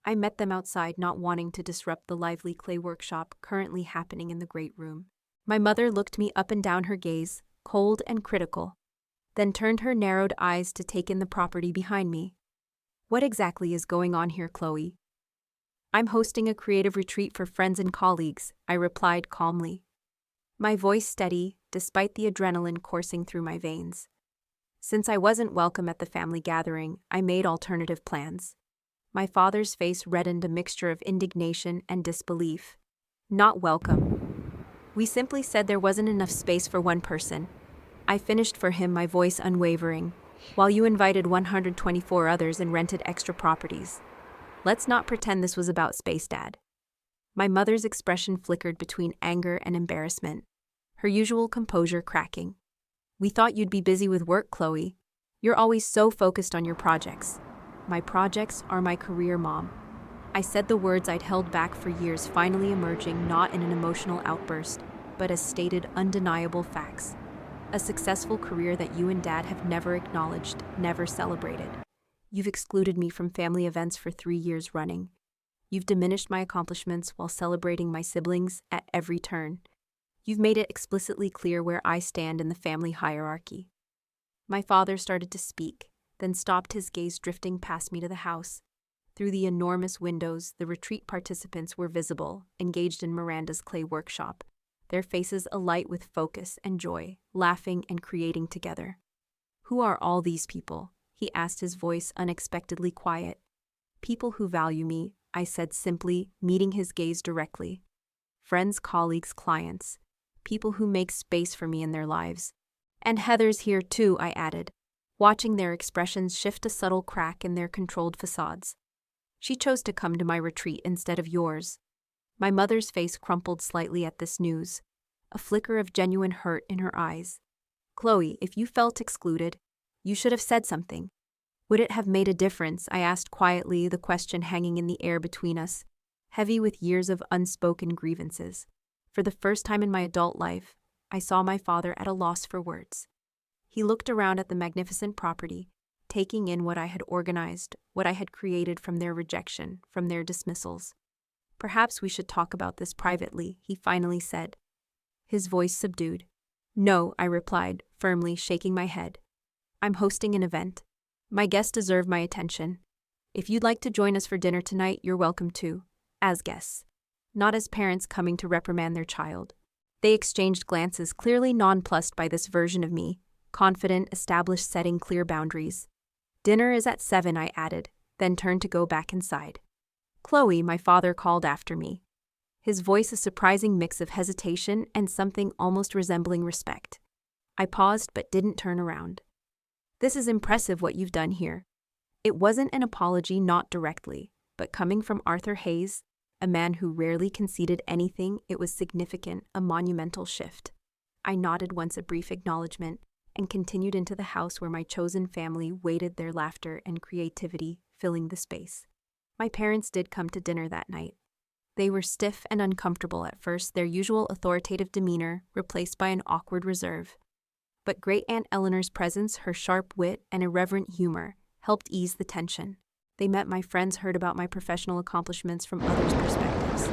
I met them outside, not wanting to disrupt the lively clay workshop currently happening in the great room. My mother looked me up and down, her gaze, cold and critical, then turned her narrowed eyes to take in the property behind me. What exactly is going on here, Chloe? I'm hosting a creative retreat for friends and colleagues, I replied calmly. My voice steady, despite the adrenaline coursing through my veins. Since I wasn't welcome at the family gathering, I made alternative plans. My father's face reddened, a mixture of indignation and disbelief. Not welcome. We simply said there wasn't enough space for one person. I finished for him, my voice unwavering. While you invited 124 others and rented extra properties. Let's not pretend this was about space, Dad. My mother's expression flickered between anger and embarrassment, her usual composure cracking. We thought you'd be busy with work, Chloe. You're always so focused on your projects. My projects are my career, Mom. I said the words I'd held back for years, finally emerging not in an emotional outburst, but as stated undeniable facts. A successful career that you and Dad have never acknowledged, never celebrated. You've excluded me from family events for 3 years running. You've diminished my accomplishments while celebrating my siblings at every turn. You've made it explicitly clear where I stand in the family hierarchy. My father started to speak, then stopped, his gaze drifting past me to the house. Through the enormous windows, the retreat participants were visible, engaged in Miranda's clay workshop, their faces alight with focus and joy, laughing and creating together. Who are all these people? He asked, his voice unexpectedly quiet. People who value me, I said simply, meeting his gaze directly. Friends, colleagues, clients. People who make space for me in their lives. And Heather's here too, I added, watching their expressions shift, a subtle crack in their controlled facades. She chose to come to my retreat instead of yours. My mother's face crumpled slightly at this news, a flicker of genuine hurt in her eyes. Chloe, if you felt excluded, you should have said something. Would it have made a difference? I asked quietly, the question hanging in the air between us, heavy with years of unspoken grievances. For the first time in my adult life, I saw my father at a loss for words. He looked around at the magnificent property, taking in what I had organized, what I had created from their rejection, from their dismissals. Perhaps we should talk about this privately, he finally said, his voice subdued. No, I replied, firmly, shaking my head. I'm hosting an event. My guests deserve my attention. If you'd like to join us for dinner tonight, you're welcome to, as guests, not as parents coming to reprimand their child. They exchanged glances, clearly nonplussed by this version of me, confident, established, setting clear boundaries. Dinner is at 7, I added, then turned to go back inside. Chloe, my father called after me. His voice a surprising mix of hesitation and something almost resembling respect. I paused but didn't turn around. This is impressive what you've done here. It wasn't an apology, not directly, but coming from Arthur Hayes, a man who rarely conceded anything, it was significant, a monumental shift. I nodded once, a brief acknowledgement, and continued into the house where my chosen family waited, their laughter and creativity filling the space. My parents did come to dinner that night. They were stiff and uncomfortable at first, their usual authoritative demeanor replaced by an awkward reserve. But Great Aunt Eleanor's presence, her sharp wit and irreverent humor, helped ease the tension. They met my friends, heard about my professional accomplishments from others' perspectives.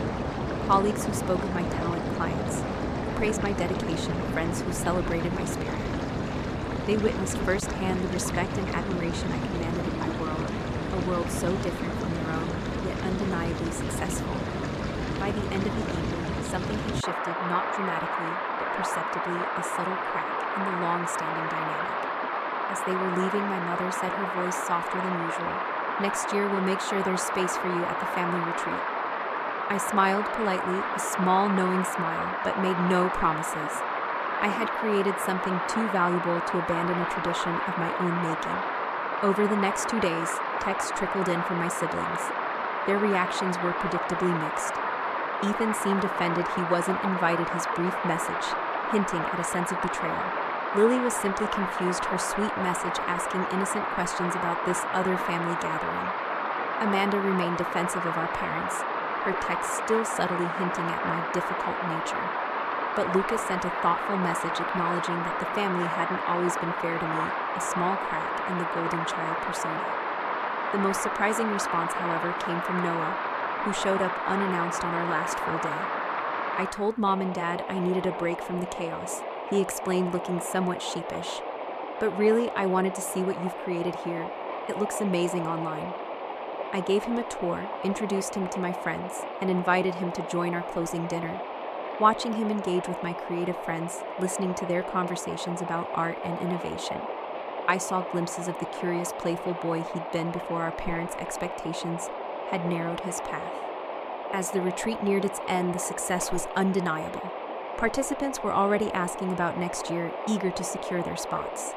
Colleagues who spoke of my talent, clients who praised my dedication, friends who celebrated my spirit. They witnessed firsthand the respect and admiration I commanded in my world, a world so different from their own, yet undeniably successful. By the end of the evening, something had shifted, not dramatically, but perceptibly, a subtle crack in the long-standing dynamic. As they were leaving, my mother said, her voice softer than usual, "Next year we'll make sure there's space for you at the family retreat." I smiled politely, a small, knowing smile, but made no promises. I had created something too valuable to abandon a tradition of my own making. Over the next 2 days, texts trickled in from my siblings. Their reactions were predictably mixed. Ethan seemed offended he wasn't invited his brief message, hinting at a sense of betrayal. Lily was simply confused, her sweet message asking innocent questions about this other family gathering. Amanda remained defensive of our parents, her text still subtly hinting at my difficult nature. But Lucas sent a thoughtful message acknowledging that the family hadn't always been fair to me, a small crack in the golden child persona. The most surprising response, however, came from Noah, who showed up unannounced on our last full day. I told Mom and Dad I needed a break from the chaos, he explained, looking somewhat sheepish. But really, I wanted to see what you've created here. It looks amazing online. I gave him a tour, introduced him to my friends, and invited him to join our closing dinner. Watching him engage with my creative friends, listening to their conversations about art and innovation, I saw glimpses of the curious, playful boy he'd been before our parents' expectations had narrowed his path. As the retreat neared its end, the success was undeniable. Participants were already asking about next year, eager to secure their spots.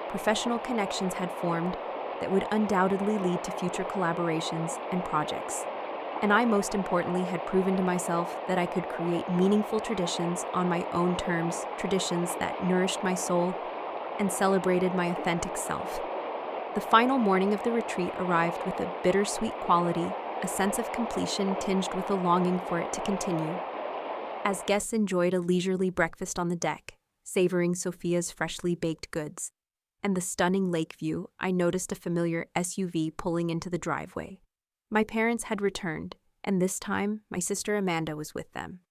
Professional connections had formed that would undoubtedly lead to future collaborations and projects. And I, most importantly, had proven to myself that I could create meaningful traditions on my own terms, traditions that nourished my soul and celebrated my authentic self. The final morning of the retreat arrived with a bittersweet quality, a sense of completion tinged with a longing for it to continue. As guests enjoyed a leisurely breakfast on the deck, savoring Sophia's freshly baked goods, and the stunning lake view, I noticed a familiar SUV pulling into the driveway. My parents had returned, and this time my sister Amanda was with them.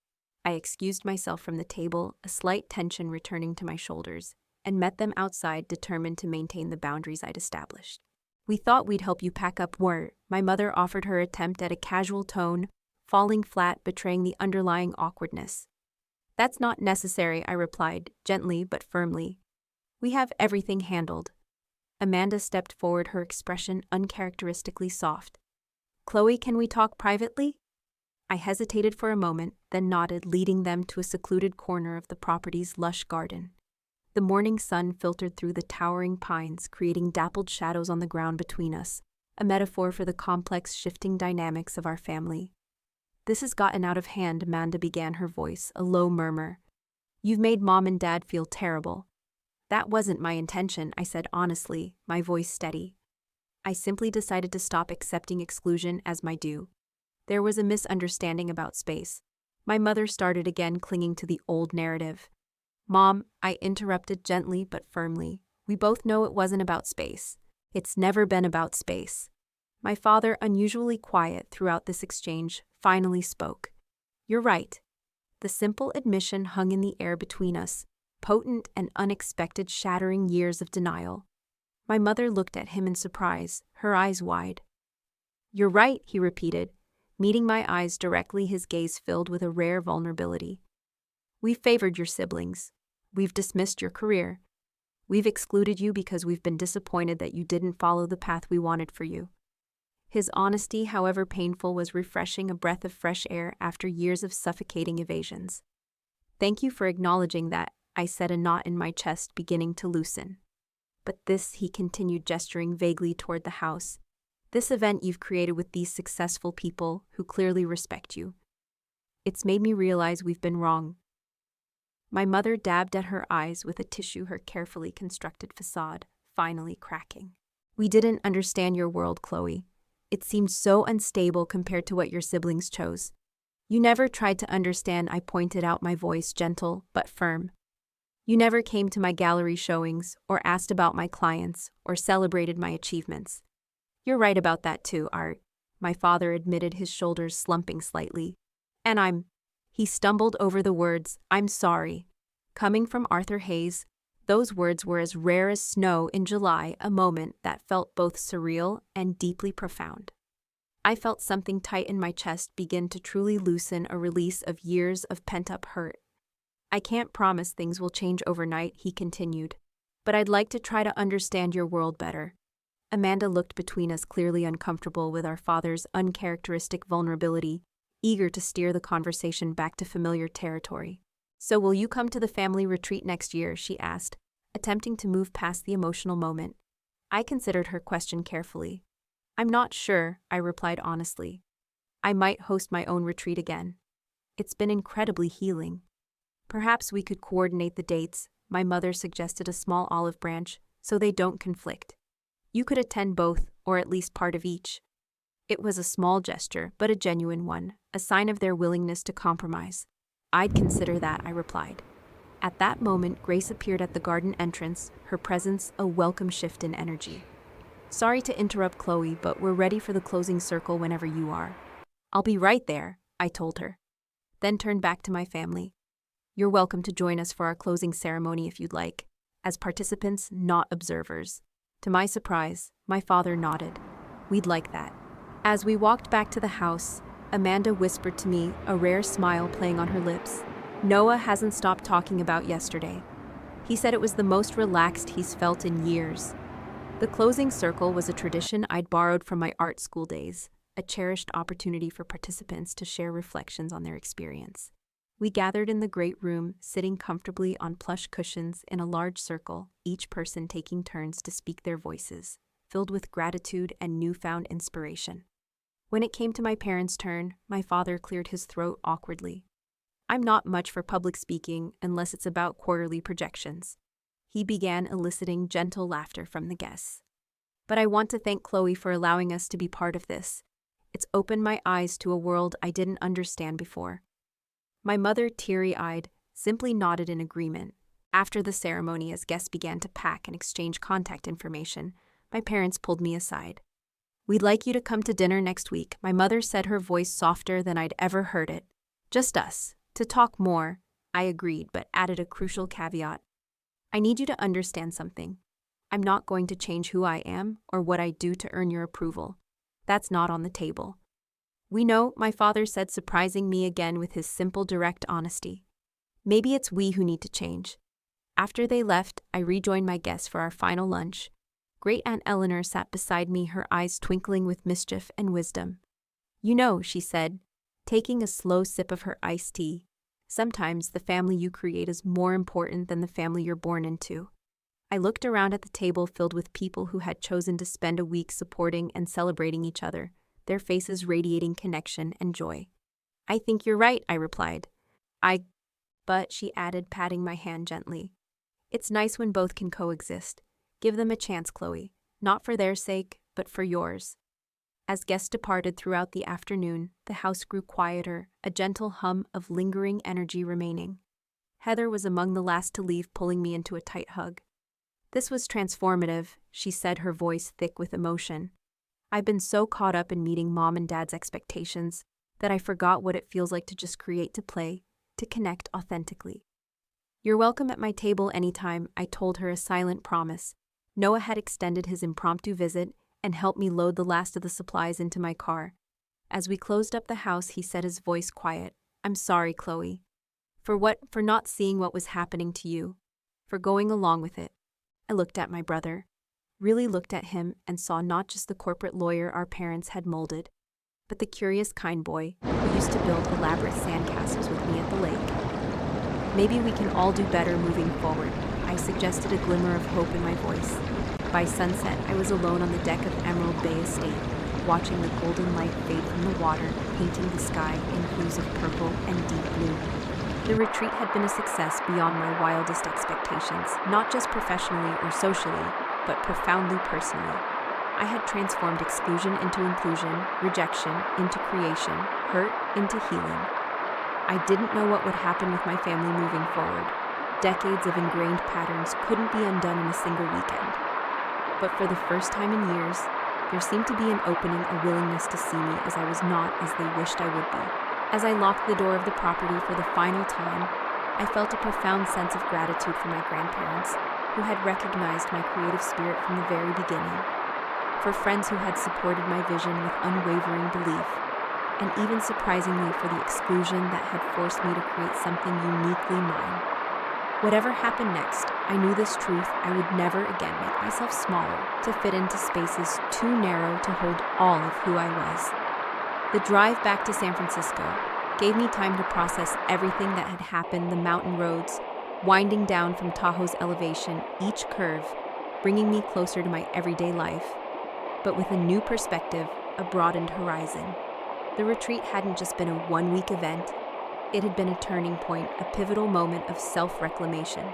I excused myself from the table, a slight tension returning to my shoulders, and met them outside, determined to maintain the boundaries I'd established. "We thought we'd help you pack up more," my mother offered, her attempt at a casual tone, falling flat, betraying the underlying awkwardness. "That's not necessary," I replied, gently but firmly. "We have everything handled." Amanda stepped forward, her expression uncharacteristically soft. "Chloe, can we talk privately?" I hesitated for a moment, then nodded, leading them to a secluded corner of the property's lush garden. The morning sun filtered through the towering pines, creating dappled shadows on the ground between us, a metaphor for the complex, shifting dynamics of our family. "This has gotten out of hand," Amanda began, her voice a low murmur. "You've made Mom and Dad feel terrible." "That wasn't my intention," I said honestly, my voice steady. "I simply decided to stop accepting exclusion as my due. There was a misunderstanding about space." My mother started again, clinging to the old narrative. "Mom," I interrupted gently but firmly, "we both know it wasn't about space. It's never been about space." My father, unusually quiet throughout this exchange, finally spoke. "You're right." The simple admission hung in the air between us, potent and unexpected, shattering years of denial. My mother looked at him in surprise, her eyes wide. "You're right," he repeated, meeting my eyes directly, his gaze filled with a rare vulnerability. "We've favored your siblings. We've dismissed your career. We've excluded you because we've been disappointed that you didn't follow the path we wanted for you." His honesty, however painful, was refreshing, a breath of fresh air after years of suffocating evasions. "Thank you for acknowledging that," I said, a knot in my chest beginning to loosen. "But this," he continued, gesturing vaguely toward the house, "this event you've created with these successful people who clearly respect you. It's made me realize we've been wrong." My mother dabbed at her eyes with a tissue, her carefully constructed facade finally cracking. "We didn't understand your world, Chloe. It seemed so unstable compared to what your siblings chose. You never tried to understand," I pointed out, my voice gentle but firm. "You never came to my gallery showings, or asked about my clients, or celebrated my achievements." "You're right about that too, Art," my father admitted, his shoulders slumping slightly. "And he stumbled over the words, "I'm sorry." Coming from Arthur Hayes, those words were as rare as snow in July, a moment that felt both surreal and deeply profound. I felt something tight in my chest begin to truly loosen, a release of years of pent-up hurt. "I can't promise things will change overnight," he continued, "but I'd like to try to understand your world better." Amanda looked between us, clearly uncomfortable with our father's uncharacteristic vulnerability, eager to steer the conversation back to familiar territory. "So will you come to the family retreat next year?" she asked, attempting to move past the emotional moment. I considered her question carefully. "I'm not sure," I replied honestly. "I might host my own retreat again. It's been incredibly healing." "Perhaps we could coordinate the dates," my mother suggested, a small olive branch, "so they don't conflict. You could attend both, or at least part of each." It was a small gesture, but a genuine one, a sign of their willingness to compromise. "I'd consider that," I replied. At that moment, Grace appeared at the garden entrance, her presence a welcome shift in energy. "Sorry to interrupt, Chloe, but we're ready for the closing circle whenever you are." "I'll be right there," I told her. Then turned back to my family. "You're welcome to join us for our closing ceremony if you'd like, as participants, not observers." To my surprise, my father nodded. "We'd like that." As we walked back to the house, Amanda whispered to me, a rare smile playing on her lips, "Noah hasn't stopped talking about yesterday. He said it was the most relaxed he's felt in years." The closing circle was a tradition I'd borrowed from my art school days, a cherished opportunity for participants to share reflections on their experience. We gathered in the great room, sitting comfortably on plush cushions in a large circle, each person taking turns to speak their voices, filled with gratitude and newfound inspiration. When it came to my parents' turn, my father cleared his throat awkwardly. "I'm not much for public speaking unless it's about quarterly projections." He began eliciting gentle laughter from the guests. "But I want to thank Chloe for allowing us to be part of this. It's opened my eyes to a world I didn't understand before." My mother, teary-eyed, simply nodded in agreement. After the ceremony, as guests began to pack and exchange contact information, my parents pulled me aside. "We'd like you to come to dinner next week," my mother said, her voice softer than I'd ever heard it. "Just us. To talk more." I agreed, but added a crucial caveat. "I need you to understand something. I'm not going to change who I am or what I do to earn your approval. That's not on the table." "We know," my father said, surprising me again with his simple, direct honesty. "Maybe it's we who need to change." After they left, I rejoined my guests for our final lunch. Great Aunt Eleanor sat beside me, her eyes twinkling with mischief and wisdom. "You know," she said, taking a slow sip of her iced tea, "sometimes the family you create is more important than the family you're born into." I looked around at the table filled with people who had chosen to spend a week supporting and celebrating each other, their faces radiating connection and joy. "I think you're right," I replied. But she added, patting my hand gently, "It's nice when both can coexist. Give them a chance, Chloe, not for their sake, but for yours." As guests departed throughout the afternoon, the house grew quieter, a gentle hum of lingering energy remaining. Heather was among the last to leave, pulling me into a tight hug. "This was transformative," she said, her voice thick with emotion. "I've been so caught up in meeting Mom and Dad's expectations that I forgot what it feels like to just create, to play, to connect authentically." "You're welcome at my table anytime," I told her, a silent promise. Noah had extended his impromptu visit and helped me load the last of the supplies into my car. As we closed up the house, he said, his voice quiet, "I'm sorry, Chloe. For what? For not seeing what was happening to you. For going along with it." I looked at my brother, really looked at him, and saw not just the corporate lawyer our parents had molded, but the curious, kind boy who used to build elaborate sandcastles with me at the lake. "Maybe we can all do better moving forward," I suggested, a glimmer of hope in my voice. By sunset, I was alone on the deck of Emerald Bay Estate, watching the golden light fade from the water, painting the sky in hues of purple and deep blue. The retreat had been a success beyond my wildest expectations, not just professionally or socially, but profoundly personally. I had transformed exclusion into inclusion, rejection into creation, hurt into healing. I didn't know what would happen with my family moving forward. Decades of ingrained patterns couldn't be undone in a single weekend. But for the first time in years, there seemed to be an opening, a willingness to see me as I was, not as they wished I would be. As I locked the door of the property for the final time, I felt a profound sense of gratitude for my grandparents, who had recognized my creative spirit from the very beginning, for friends who had supported my vision with unwavering belief, and even surprisingly for the exclusion that had forced me to create something uniquely mine. Whatever happened next, I knew this truth: I would never again make myself smaller to fit into spaces too narrow to hold all of who I was. The drive back to San Francisco, gave me time to process everything that had happened, the mountain roads, winding down from Tahoe's elevation, each curve, bringing me closer to my everyday life, but with a new perspective, a broadened horizon. The retreat hadn't just been a one-week event, it had been a turning point, a pivotal moment of self-reclamation.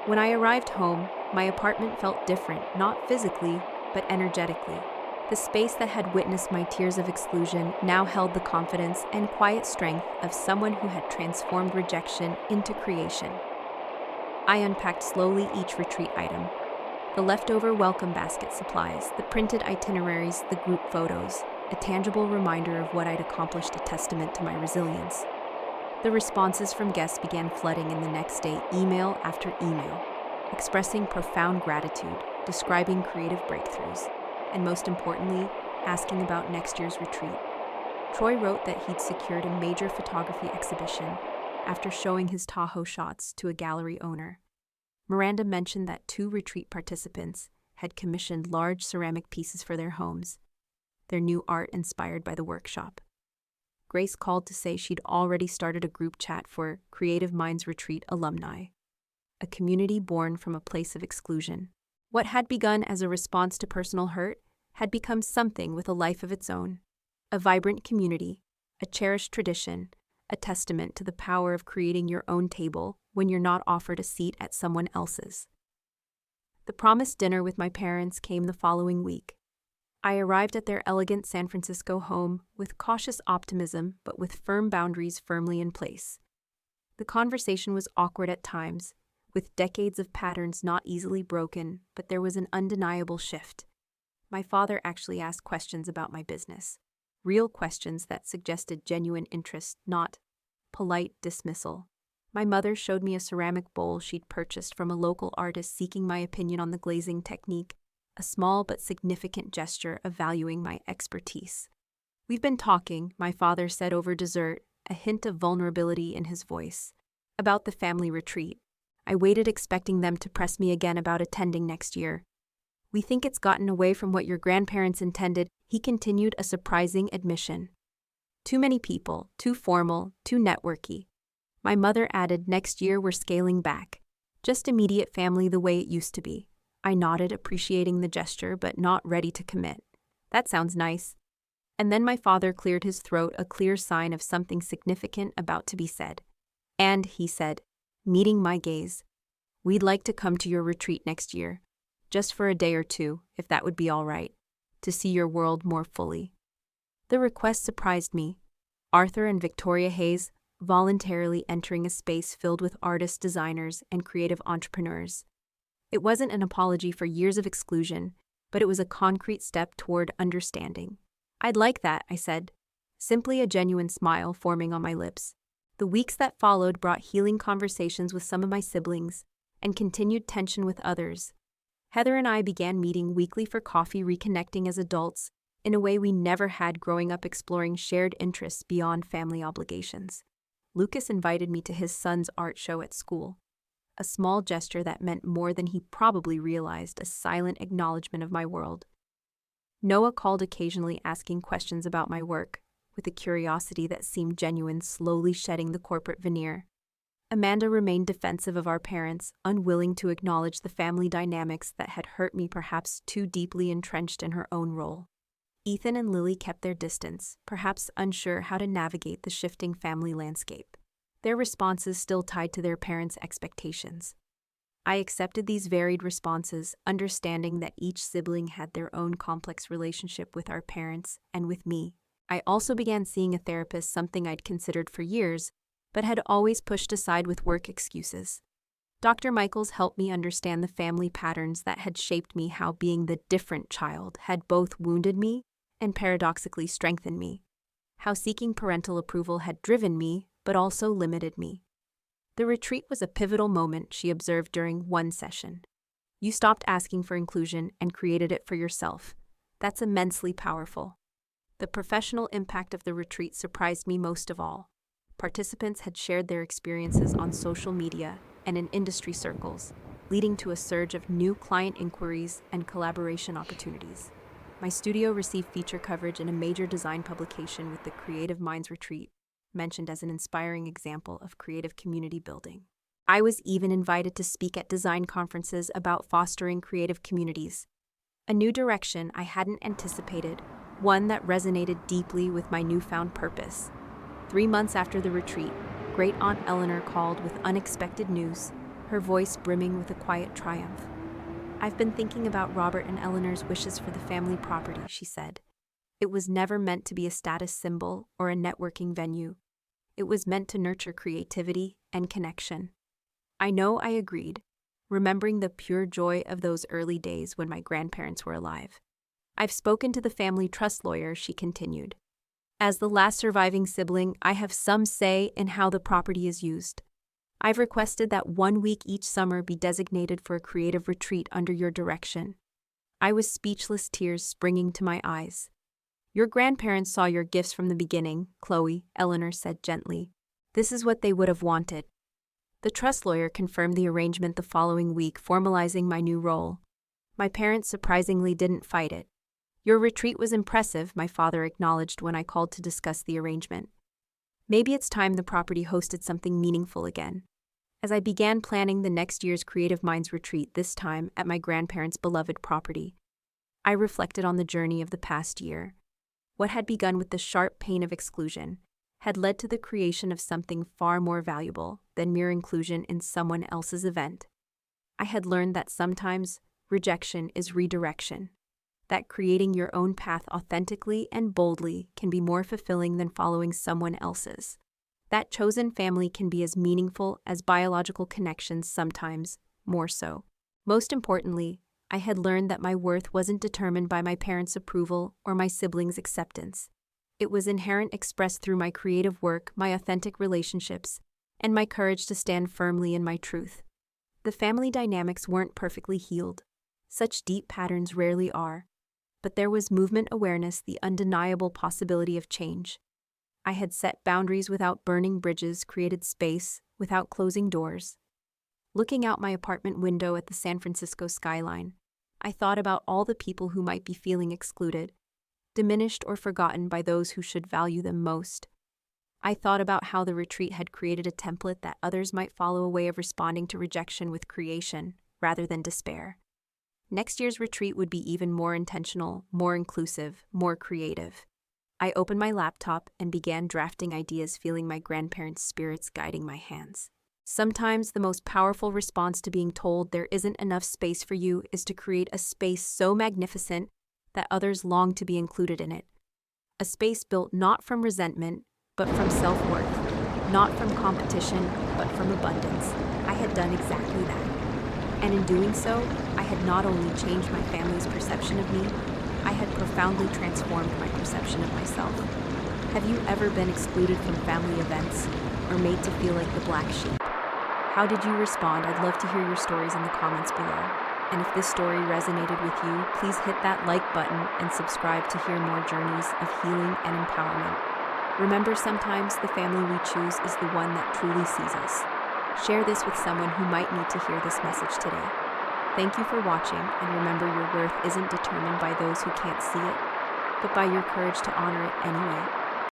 When I arrived home, my apartment felt different, not physically, but energetically. The space that had witnessed my tears of exclusion now held the confidence and quiet strength of someone who had transformed rejection into creation. I unpacked slowly each retreat item. The leftover welcome basket supplies, the printed itineraries, the group photos, a tangible reminder of what I'd accomplished, a testament to my resilience. The responses from guests began flooding in the next day, email after email, expressing profound gratitude, describing creative breakthroughs, and most importantly, asking about next year's retreat. Troy wrote that he'd secured a major photography exhibition after showing his Tahoe shots to a gallery owner. Miranda mentioned that 2 retreat participants had commissioned large ceramic pieces for their homes, their new art inspired by the workshop. Grace called to say she'd already started a group chat for Creative Minds Retreat alumni, a community born from a place of exclusion. What had begun as a response to personal hurt had become something with a life of its own, a vibrant community, a cherished tradition, a testament to the power of creating your own table when you're not offered a seat at someone else's. The promised dinner with my parents came the following week. I arrived at their elegant San Francisco home with cautious optimism but with firm boundaries firmly in place. The conversation was awkward at times, with decades of patterns not easily broken, but there was an undeniable shift. My father actually asked questions about my business, real questions that suggested genuine interest, not polite dismissal. My mother showed me a ceramic bowl she'd purchased from a local artist seeking my opinion on the glazing technique, a small but significant gesture of valuing my expertise. "We've been talking," my father said over dessert, a hint of vulnerability in his voice, "about the family retreat. I waited expecting them to press me again about attending next year. We think it's gotten away from what your grandparents intended," he continued, a surprising admission. "Too many people, too formal, too networky." My mother added, "Next year we're scaling back. Just immediate family the way it used to be." I nodded, appreciating the gesture but not ready to commit. "That sounds nice." And then my father cleared his throat, a clear sign of something significant about to be said. "And," he said, meeting my gaze, "we'd like to come to your retreat next year, just for a day or 2, if that would be all right, to see your world more fully." The request surprised me. Arthur and Victoria Hayes voluntarily entering a space filled with artists, designers, and creative entrepreneurs. It wasn't an apology for years of exclusion, but it was a concrete step toward understanding. "I'd like that," I said, simply a genuine smile forming on my lips. The weeks that followed brought healing conversations with some of my siblings and continued tension with others. Heather and I began meeting weekly for coffee, reconnecting as adults in a way we never had growing up, exploring shared interests beyond family obligations. Lucas invited me to his son's art show at school, a small gesture that meant more than he probably realized, a silent acknowledgement of my world. Noah called occasionally, asking questions about my work, with a curiosity that seemed genuine, slowly shedding the corporate veneer. Amanda remained defensive of our parents, unwilling to acknowledge the family dynamics that had hurt me, perhaps too deeply entrenched in her own role. Ethan and Lily kept their distance, perhaps unsure how to navigate the shifting family landscape, their responses still tied to their parents' expectations. I accepted these varied responses, understanding that each sibling had their own complex relationship with our parents and with me. I also began seeing a therapist, something I'd considered for years, but had always pushed aside with work excuses. Dr. Michaels helped me understand the family patterns that had shaped me, how being the different child had both wounded me and paradoxically strengthened me, how seeking parental approval had driven me but also limited me. The retreat was a pivotal moment, she observed during one session. "You stopped asking for inclusion and created it for yourself. That's immensely powerful." The professional impact of the retreat surprised me most of all. Participants had shared their experiences on social media and in industry circles, leading to a surge of new client inquiries and collaboration opportunities. My studio received feature coverage in a major design publication with the Creative Minds Retreat, mentioned as an inspiring example of creative community building. I was even invited to speak at design conferences about fostering creative communities, a new direction I hadn't anticipated, one that resonated deeply with my newfound purpose. 3 months after the retreat, Great Aunt Eleanor called with unexpected news, her voice brimming with a quiet triumph. "I've been thinking about Robert and Eleanor's wishes for the family property," she said. "It was never meant to be a status symbol or a networking venue. It was meant to nurture creativity and connection." I know I agreed, remembering the pure joy of those early days when my grandparents were alive. "I've spoken to the family trust lawyer," she continued. "As the last surviving sibling, I have some say in how the property is used. I've requested that 1 week each summer be designated for a creative retreat under your direction." I was speechless, tears springing to my eyes. "Your grandparents saw your gifts from the beginning, Chloe," Eleanor said gently. "This is what they would have wanted." The trust lawyer confirmed the arrangement the following week, formalizing my new role. My parents surprisingly didn't fight it. "Your retreat was impressive," my father acknowledged when I called to discuss the arrangement. "Maybe it's time the property hosted something meaningful again." As I began planning the next year's Creative Minds retreat, this time at my grandparents' beloved property, I reflected on the journey of the past year. What had begun with the sharp pain of exclusion had led to the creation of something far more valuable than mere inclusion in someone else's event. I had learned that sometimes rejection is redirection, that creating your own path authentically and boldly can be more fulfilling than following someone else's. That chosen family can be as meaningful as biological connections, sometimes more so. Most importantly, I had learned that my worth wasn't determined by my parents' approval or my siblings' acceptance. It was inherent, expressed through my creative work, my authentic relationships, and my courage to stand firmly in my truth. The family dynamics weren't perfectly healed. Such deep patterns rarely are. But there was movement awareness, the undeniable possibility of change. I had set boundaries without burning bridges, created space without closing doors. Looking out my apartment window at the San Francisco skyline, I thought about all the people who might be feeling excluded, diminished or forgotten by those who should value them most. I thought about how the retreat had created a template that others might follow, a way of responding to rejection with creation rather than despair. Next year's retreat would be even more intentional, more inclusive, more creative. I opened my laptop and began drafting ideas, feeling my grandparents' spirits guiding my hands. Sometimes the most powerful response to being told there isn't enough space for you is to create a space so magnificent that others long to be included in it. A space built not from resentment, but from self-worth, not from competition, but from abundance. I had done exactly that. And in doing so, I had not only changed my family's perception of me, I had profoundly transformed my perception of myself. Have you ever been excluded from family events or made to feel like the black sheep? How did you respond? I'd love to hear your stories in the comments below. And if this story resonated with you, please hit that like button and subscribe to hear more journeys of healing and empowerment. Remember, sometimes the family we choose is the one that truly sees us. Share this with someone who might need to hear this message today. Thank you for watching, and remember, your worth isn't determined by those who can't see it, but by your courage to honor it anyway.